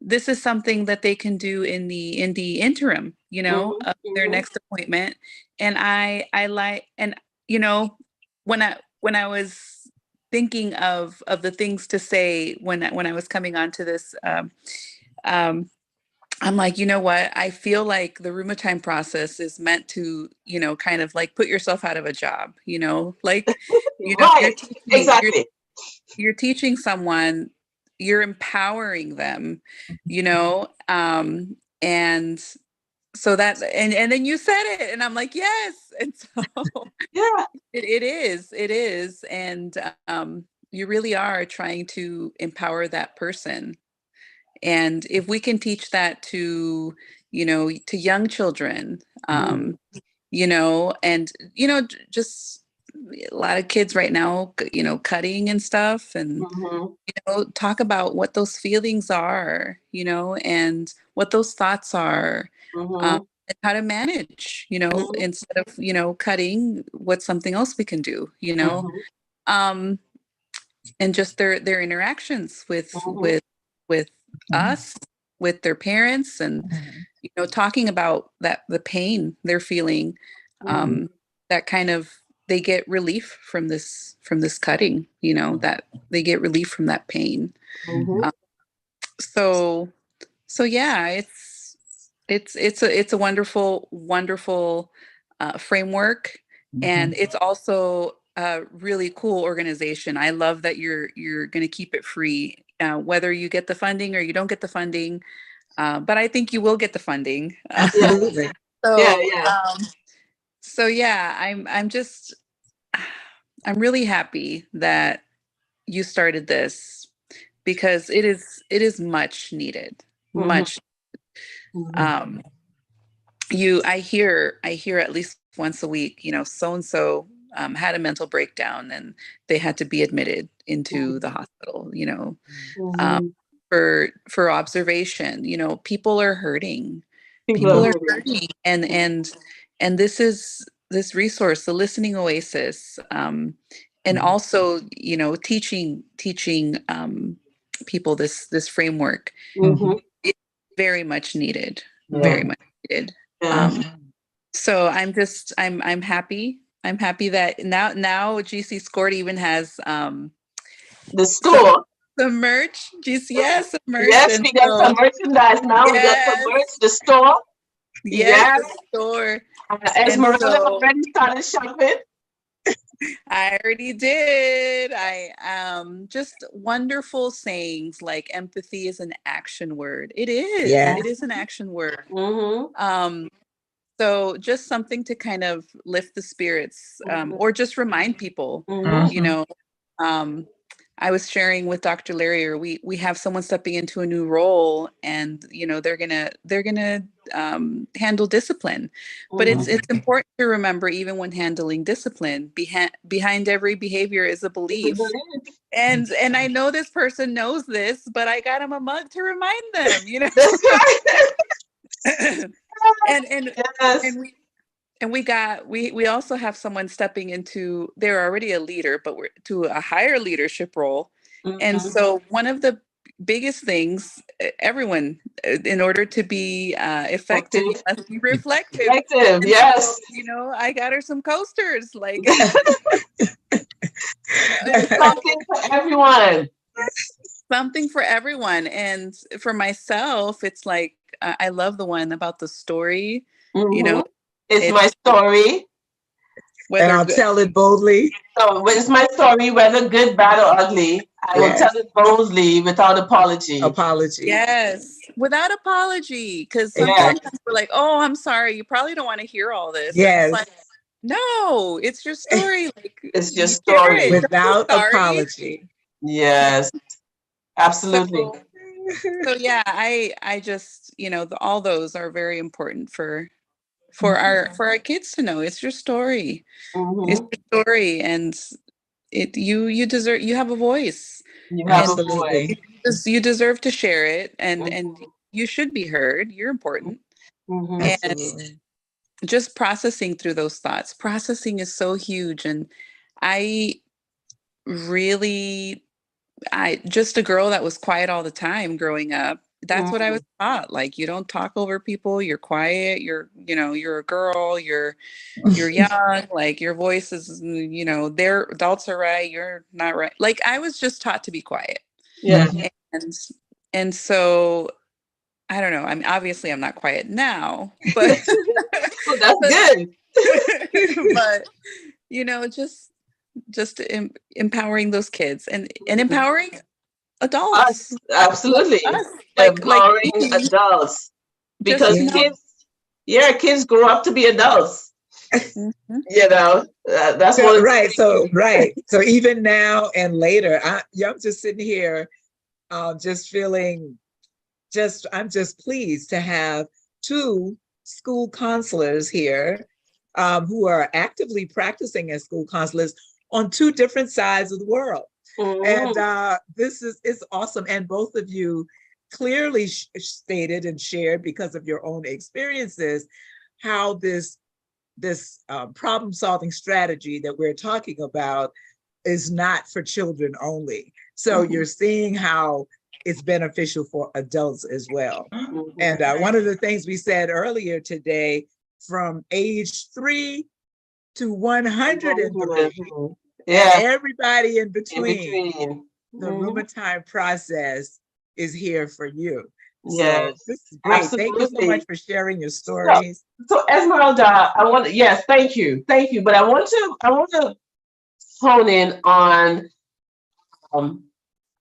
this is something that they can do in the interim, of their next appointment. And I like, and when I was thinking of the things to say when I was coming onto this, I'm like, you know what? I feel like the rheumatoid process is meant to, kind of like put yourself out of a job, like, Right. Exactly. you're teaching someone, you're empowering them, and so that, and then you said it, and I'm like, yes. And so Yeah. it is. And you really are trying to empower that person. And if we can teach that to young children, and just a lot of kids right now, cutting and stuff, and talk about what those feelings are, and what those thoughts are, and how to manage, instead of cutting, what's something else we can do, um, and just their interactions with us, with their parents, and talking about the pain they're feeling, that kind of, they get relief from this cutting, that they get relief from that pain. So yeah, it's a wonderful framework, and it's also a really cool organization. I love that you're going to keep it free, whether you get the funding or you don't get the funding, but I think you will get the funding. Absolutely. So Yeah. so yeah, I'm really happy that you started this, because it is much needed, much. I hear at least once a week, you know, so and so had a mental breakdown and they had to be admitted into the hospital, you know, um, Mhm. for observation. You know, people are hurting. People are People are hurting. hurting, and this is this resource, the Listening Oasis, and also, you know, teaching people this framework, Mhm. very much needed, Yeah. very much needed. Yeah. Um, so I'm happy. I'm happy that now GC Scored even has The some store. some merch. GC, yes, some merch. Yes, And we got some so merchandise now. We got some yes, merch. The store. yes, Yes. the store. And Esmeralda so already started shopping. I already did. I just wonderful sayings like empathy is an action word. It is. Yeah. It is an action word. Mm-hmm. Um, so just something to kind of lift the spirits, or just remind people, Mm-hmm. you know. Um, I was sharing with Dr. Larrier, we have someone stepping into a new role, and you know they're gonna handle discipline, but it's important to remember, even when handling discipline, behind every behavior is a belief. And I know this person knows this, but I got him a mug to remind them, you know. That's right. and Yes. we also have someone stepping into, they're already a leader, but we're to a higher leadership role. And Mm-hmm. so one of the biggest things, everyone, in order to be effective, you must be reflective. Reflective, And so, yes. you know, I got her some coasters, like There's something for everyone. something for everyone. And for myself, it's like I love the one about the story, you know. It's my story. And I'll Whether tell it boldly. So it's my story, whether good, bad, or ugly. I will tell it boldly without apology. Yes, without apology. Because Yeah. sometimes we're like, "Oh, I'm sorry. You probably don't want to hear all this." And Yes. it's like, no, it's your story. Like, It's your you share story. it. Don't be Without sorry. apology. Yes, absolutely. So yeah, I just, you know, all those are very important for our kids to know. It's your story. It's your story, and you deserve, you have a voice. You have a Absolutely. voice. You deserve to share it, and you should be heard. You're important. And Absolutely. just processing through those thoughts. Processing is so huge. And I really, just a girl that was quiet all the time growing up. That's what I was taught. Like, you don't talk over people, you're quiet, you know, you're a girl, you're young, like your voice is, you know, their adults are right, you're not right. Like, I was just taught to be quiet. Yeah. And so I don't know. I mean, obviously I'm not quiet now, but Oh, that's good. but you know, just empowering those kids and empowering adults. Us, absolutely. Us. Empowering adults. Because kids grow up to be adults. You know, that's so, right. So, right. So even now and later, I'm just sitting here, just feeling I'm just pleased to have two school counselors here who are actively practicing as school counselors on two different sides of the world. And this is awesome. And both of you clearly stated and shared, because of your own experiences, how this problem-solving strategy that we're talking about is not for children only. So you're seeing how it's beneficial for adults as well. And one of the things we said earlier today, from age 3 to 103, and everybody in between, the Rumor Time process is here for you. Yes, so this is great. Absolutely. Thank you so much for sharing your stories. So Esmeralda, yes, thank you. But I want to hone in on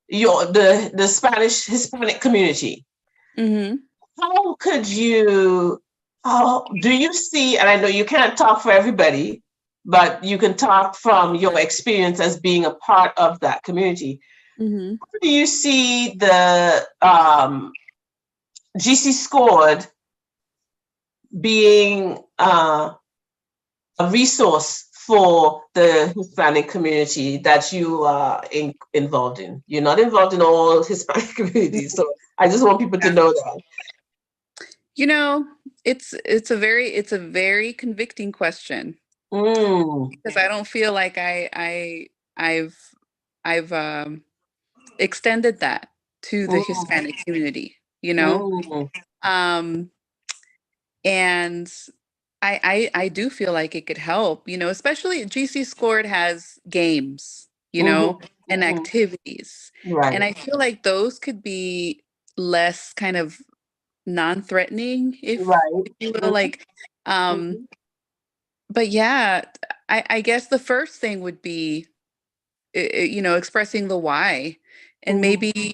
the Spanish Hispanic community. How could you? Do you see? And I know you can't talk for everybody, but you can talk from your experience as being a part of that community. How do you see the GC Scored being a resource for the Hispanic community that you are involved in. You're not involved in all Hispanic communities, so I just want people to know that. You know, it's a very convicting question because I don't feel like I've extended that to the Hispanic community, you know? And I do feel like it could help, you know, especially GC Scored has games, you know, and activities. Right. And I feel like those could be less kind of non-threatening, if you will, like, but yeah, I guess the first thing would be, you know, expressing the why. And maybe,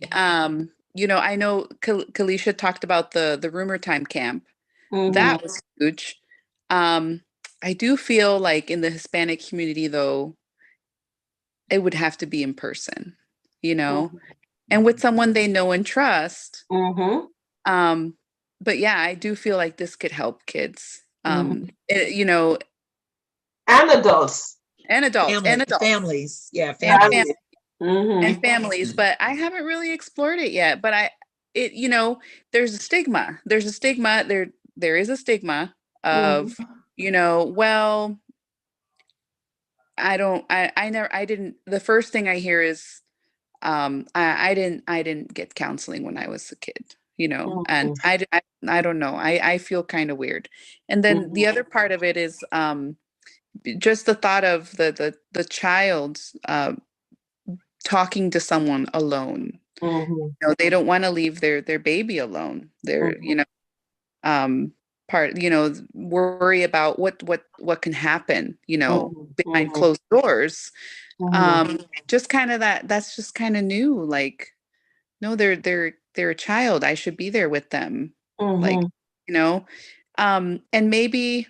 you know, I know Kalisha talked about the Rumor Time camp. That was huge. I do feel like in the Hispanic community, though, it would have to be in person, you know, and with someone they know and trust. But yeah, I do feel like this could help kids, you know, and adults, families, yeah, families. And families. But I haven't really explored it yet. But you know, there's a stigma. There is a stigma of, you know, well, the first thing I hear is, I didn't get counseling when I was a kid, you know, and I don't know. I feel kind of weird. And then the other part of it is, just the thought of the child, talking to someone alone. You know, they don't want to leave their baby alone. They're, you know, you know, worry about what can happen, you know, behind closed doors. Just kind of that's just kind of new. Like, no, they're a child. I should be there with them. Like, you know, and maybe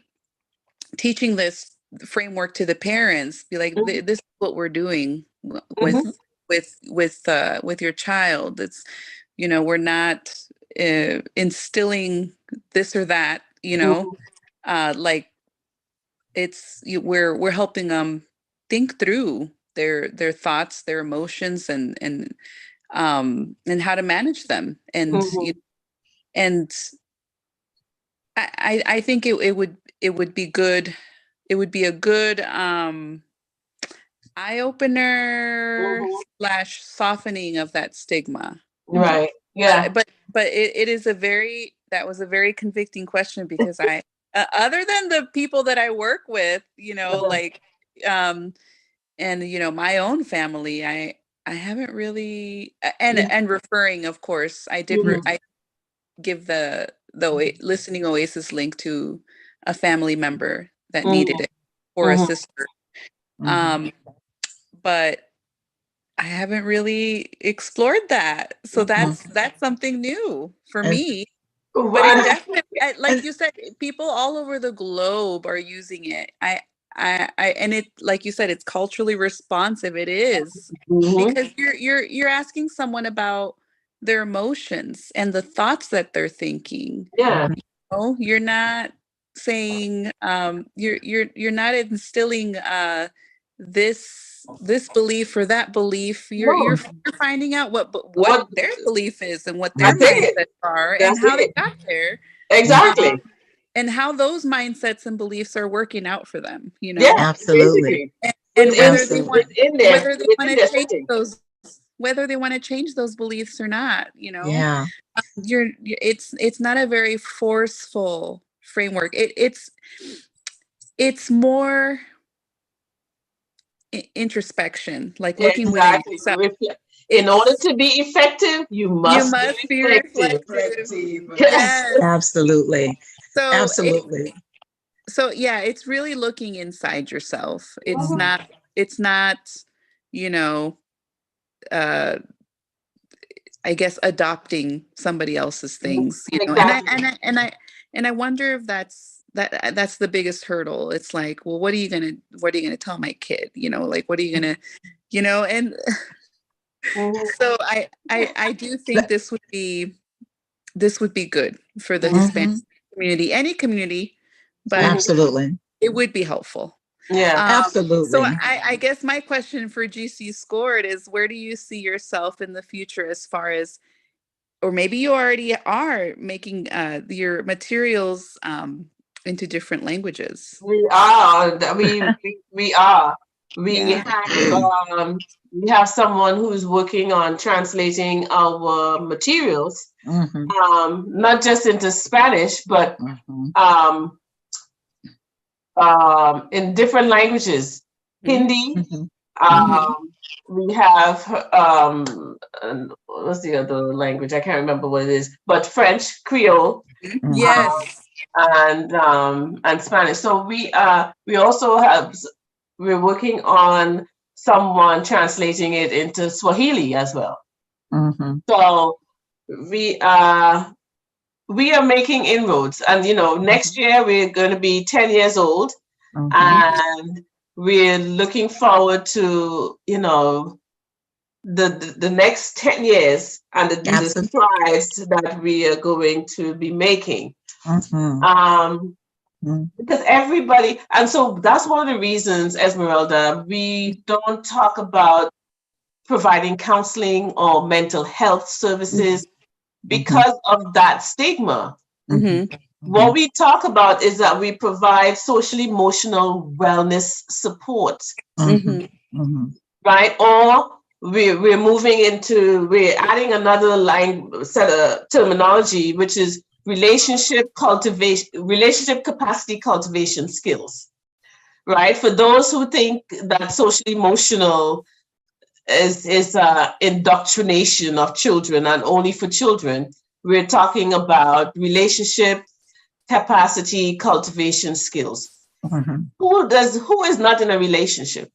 teaching this framework to the parents, be like, this is what we're doing with your child. It's, you know, we're not instilling this or that, you know, like we're helping them think through their thoughts, their emotions, and how to manage them. And and I think it would be good. It would be a good eye opener / softening of that stigma. Right. Yeah. But that was a very convicting question, because I, other than the people that I work with, you know, like, and, you know, my own family, I haven't really, and referring, of course, I did, I give the Listening Oasis link to a family member that needed it, or a sister. But I haven't really explored that. So that's something new for me. But it definitely, like you said, people all over the globe are using it. And it, like you said, it's culturally responsive. It is, because you're asking someone about their emotions and the thoughts that they're thinking. Yeah. You know, you're not saying, you're not instilling this belief or that belief. You're finding out what their belief is, and what their mindsets are, and how they got there. Exactly. And how those mindsets and beliefs are working out for them, you know? Yeah, absolutely. And whether they want to change those, whether they want to change those beliefs or not, you know? Yeah. It's not a very forceful framework. It's more introspection, like looking within yourself. In order to be effective, you must be reflective. Yes. Absolutely. So absolutely. So yeah, it's really looking inside yourself. It's not, you know, I guess adopting somebody else's things, you know. And I wonder if that's the biggest hurdle. It's like, well, what are you gonna tell my kid? You know, like, what are you gonna, you know, and so I do think this would be good for the Hispanic community, any community, but Absolutely. it would be helpful. Yeah. Absolutely. So I guess my question for GC Scored is, where do you see yourself in the future as far as, or maybe you already are making your materials into different languages? We are. We are. Yeah. We have someone who's working on translating our materials, not just into Spanish, but in different languages. Hindi. We have what's the other language? I can't remember what it is, but French, Creole. Yes. And Spanish. So we also have, we're working on someone translating it into Swahili as well. So we are making inroads, and next year we're going to be 10 years old, and we're looking forward to the next 10 years and the strides that we are going to be making. Because everybody, and so that's one of the reasons, Esmeralda, we don't talk about providing counseling or mental health services because of that stigma. What we talk about is that we provide social emotional wellness support, right? Or we're adding another set of terminology, which is relationship capacity cultivation skills, right? For those who think that social emotional is indoctrination of children and only for children, we're talking about relationship capacity cultivation skills. Who is not in a relationship?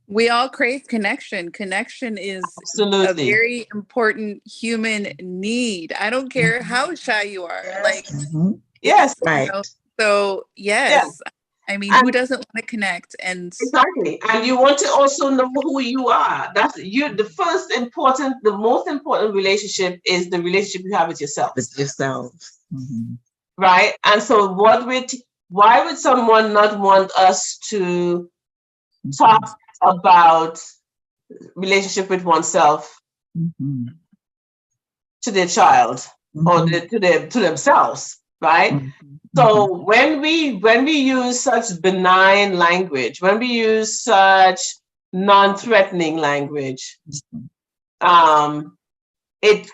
We all crave connection. Connection is Absolutely a very important human need. I don't care how shy you are. Like, yes, right. So yes. I mean, who doesn't want to connect? And exactly. And you want to also know who you are. That's you. The most important relationship is the relationship you have with yourself. Right. And so why would someone not want us to talk about relationship with oneself to their child or to themselves, right? So when we use such benign language, when we use such non-threatening language, it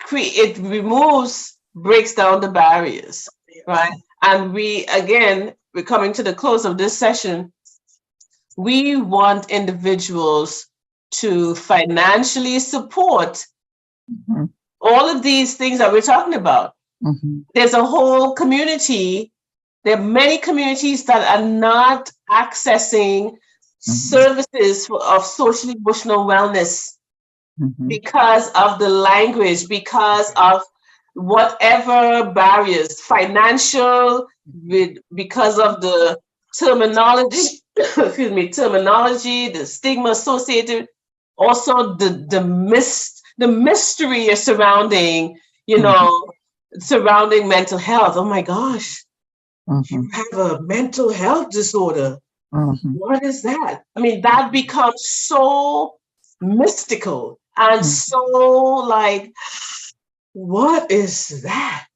breaks down the barriers, right? And we're coming to the close of this session. We want individuals to financially support all of these things that we're talking about. There's a whole community. There are many communities that are not accessing services of social emotional wellness because of the language, because of whatever barriers, financial, because of the terminology, the stigma associated, also the mystery surrounding, surrounding mental health. Oh my gosh, you have a mental health disorder. What is that? I mean, that becomes so mystical and so like, what is that?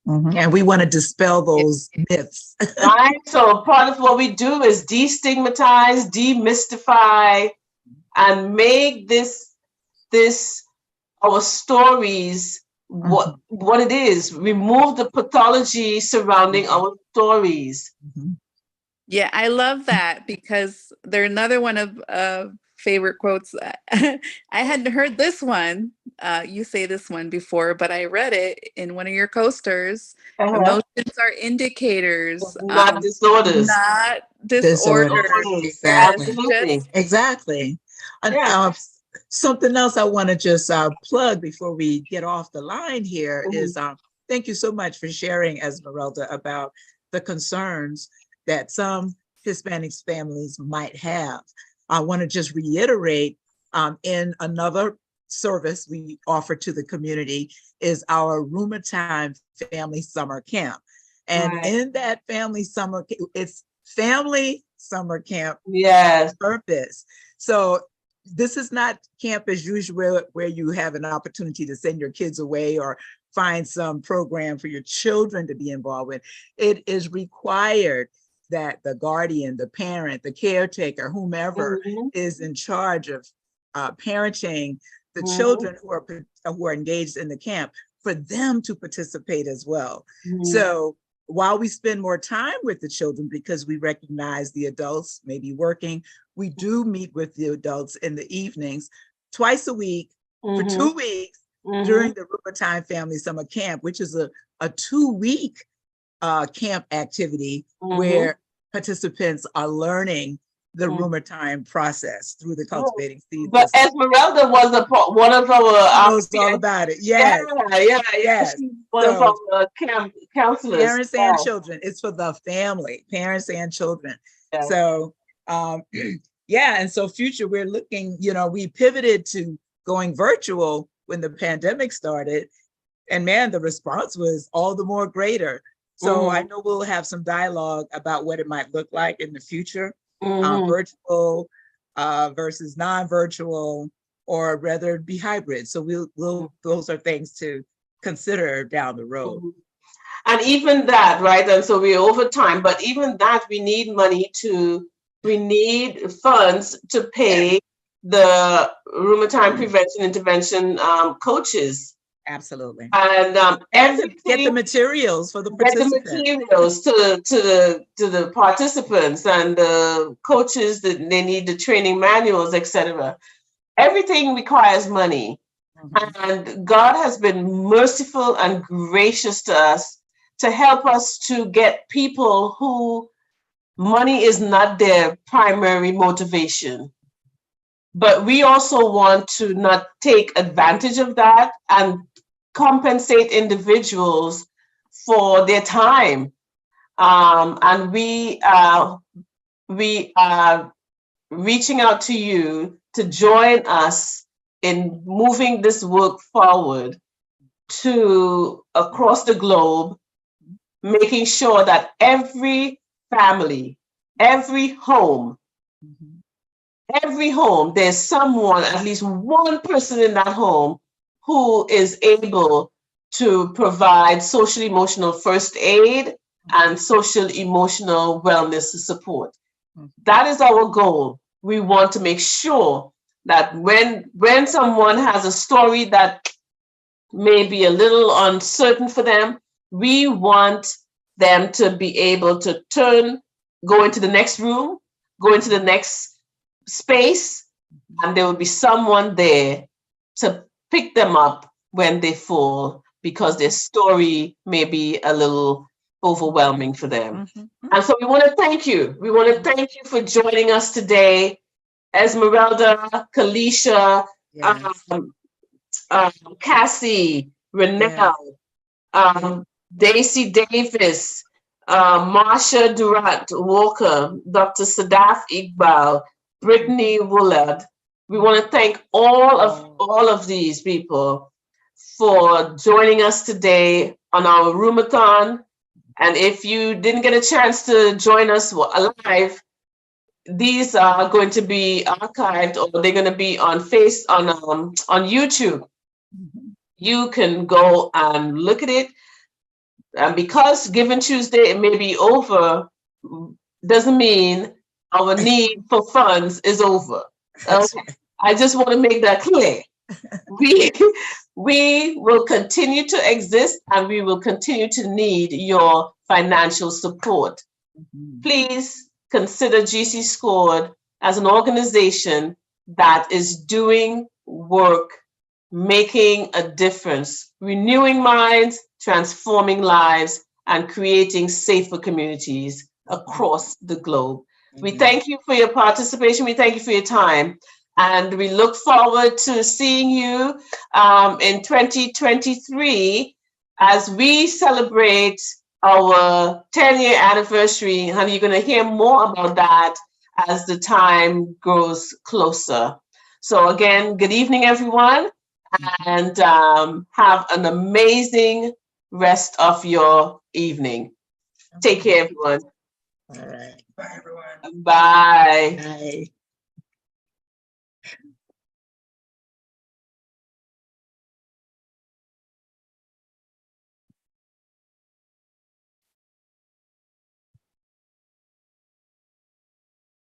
And we want to dispel those myths. Right. So part of what we do is destigmatize, demystify, and make this our stories what it is. Remove the pathology surrounding our stories. Yeah, I love that, because they're another one of favorite quotes. I hadn't heard this one. You say this one before, but I read it in one of your coasters. Emotions are indicators, not disorders. Not disorders. Exactly. Exactly. And, something else I want to just plug before we get off the line here is thank you so much for sharing, Esmeralda, about the concerns that some Hispanic families might have. I want to just reiterate, in another service we offer to the community is our Room of Time Family Summer Camp. And Right. in that it's family summer camp Yes. purpose. So this is not camp as usual where you have an opportunity to send your kids away or find some program for your children to be involved with. It is required that the guardian, the parent, the caretaker, whomever Mhm. is in charge of parenting the Mhm. children who are engaged in the camp, for them to participate as well. Mhm. So while we spend more time with the children because we recognize the adults may be working, we do meet with the adults in the evenings twice a week for Mhm. 2 weeks during the Rumor Time Family Summer Camp, which is a 2-week camp activity where participants are learning the Rumor Time process through the Cultivating Seeds. But Esmeralda was one of our knows all about it. Yes. Yes. She's one of So, our camp counselors. parents and children. It's for the family, parents and children. Yes. So, yeah. And so future, we're looking, we pivoted to going virtual when the pandemic started. And man, the response was all the more greater. So I know we'll have some dialogue about what it might look like in the future, virtual versus non-virtual, or rather be hybrid. So those are things to consider down the road. And even that, right? And so we're over time, but even that, we need funds to pay the Rumor Time Prevention Intervention coaches. Absolutely. And get the materials for the participants. Get the materials to the participants and the coaches, that they need the training manuals, etc. Everything requires money. And God has been merciful and gracious to us to help us to get people who money is not their primary motivation. But we also want to not take advantage of that and compensate individuals for their time. And we are reaching out to you to join us in moving this work forward to across the globe, making sure that every family, every home, there's someone, at least one person in that home who is able to provide social emotional first aid and social emotional wellness support. That is our goal. We want to make sure that when someone has a story that may be a little uncertain for them, we want them to be able to go into the next room, go into the next space, and there will be someone there to pick them up when they fall, because their story may be a little overwhelming for them. And so we want to thank you. We want to thank you for joining us today. Esmeralda, Kalisha, Cassie, Renelle, Daisy Davis, Marsha Durant Walker, Dr. Sadaf Iqbal, Brittany Woolard. We want to thank all of these people for joining us today on our Roomathon. And if you didn't get a chance to join us live, these are going to be archived, or they're going to be on YouTube. You can go and look at it. And because Giving Tuesday it may be over, doesn't mean our need for funds is over. Okay. I just want to make that clear. We will continue to exist, and we will continue to need your financial support. Please consider GC Scored as an organization that is doing work, making a difference, renewing minds, transforming lives, and creating safer communities across the globe. We thank you for your participation. We thank you for your time. And we look forward to seeing you in 2023 as we celebrate our 10-year anniversary. And you're going to hear more about that as the time grows closer. So again, good evening, everyone, and have an amazing rest of your evening. Take care, everyone. All right. Bye, everyone. Bye. Bye.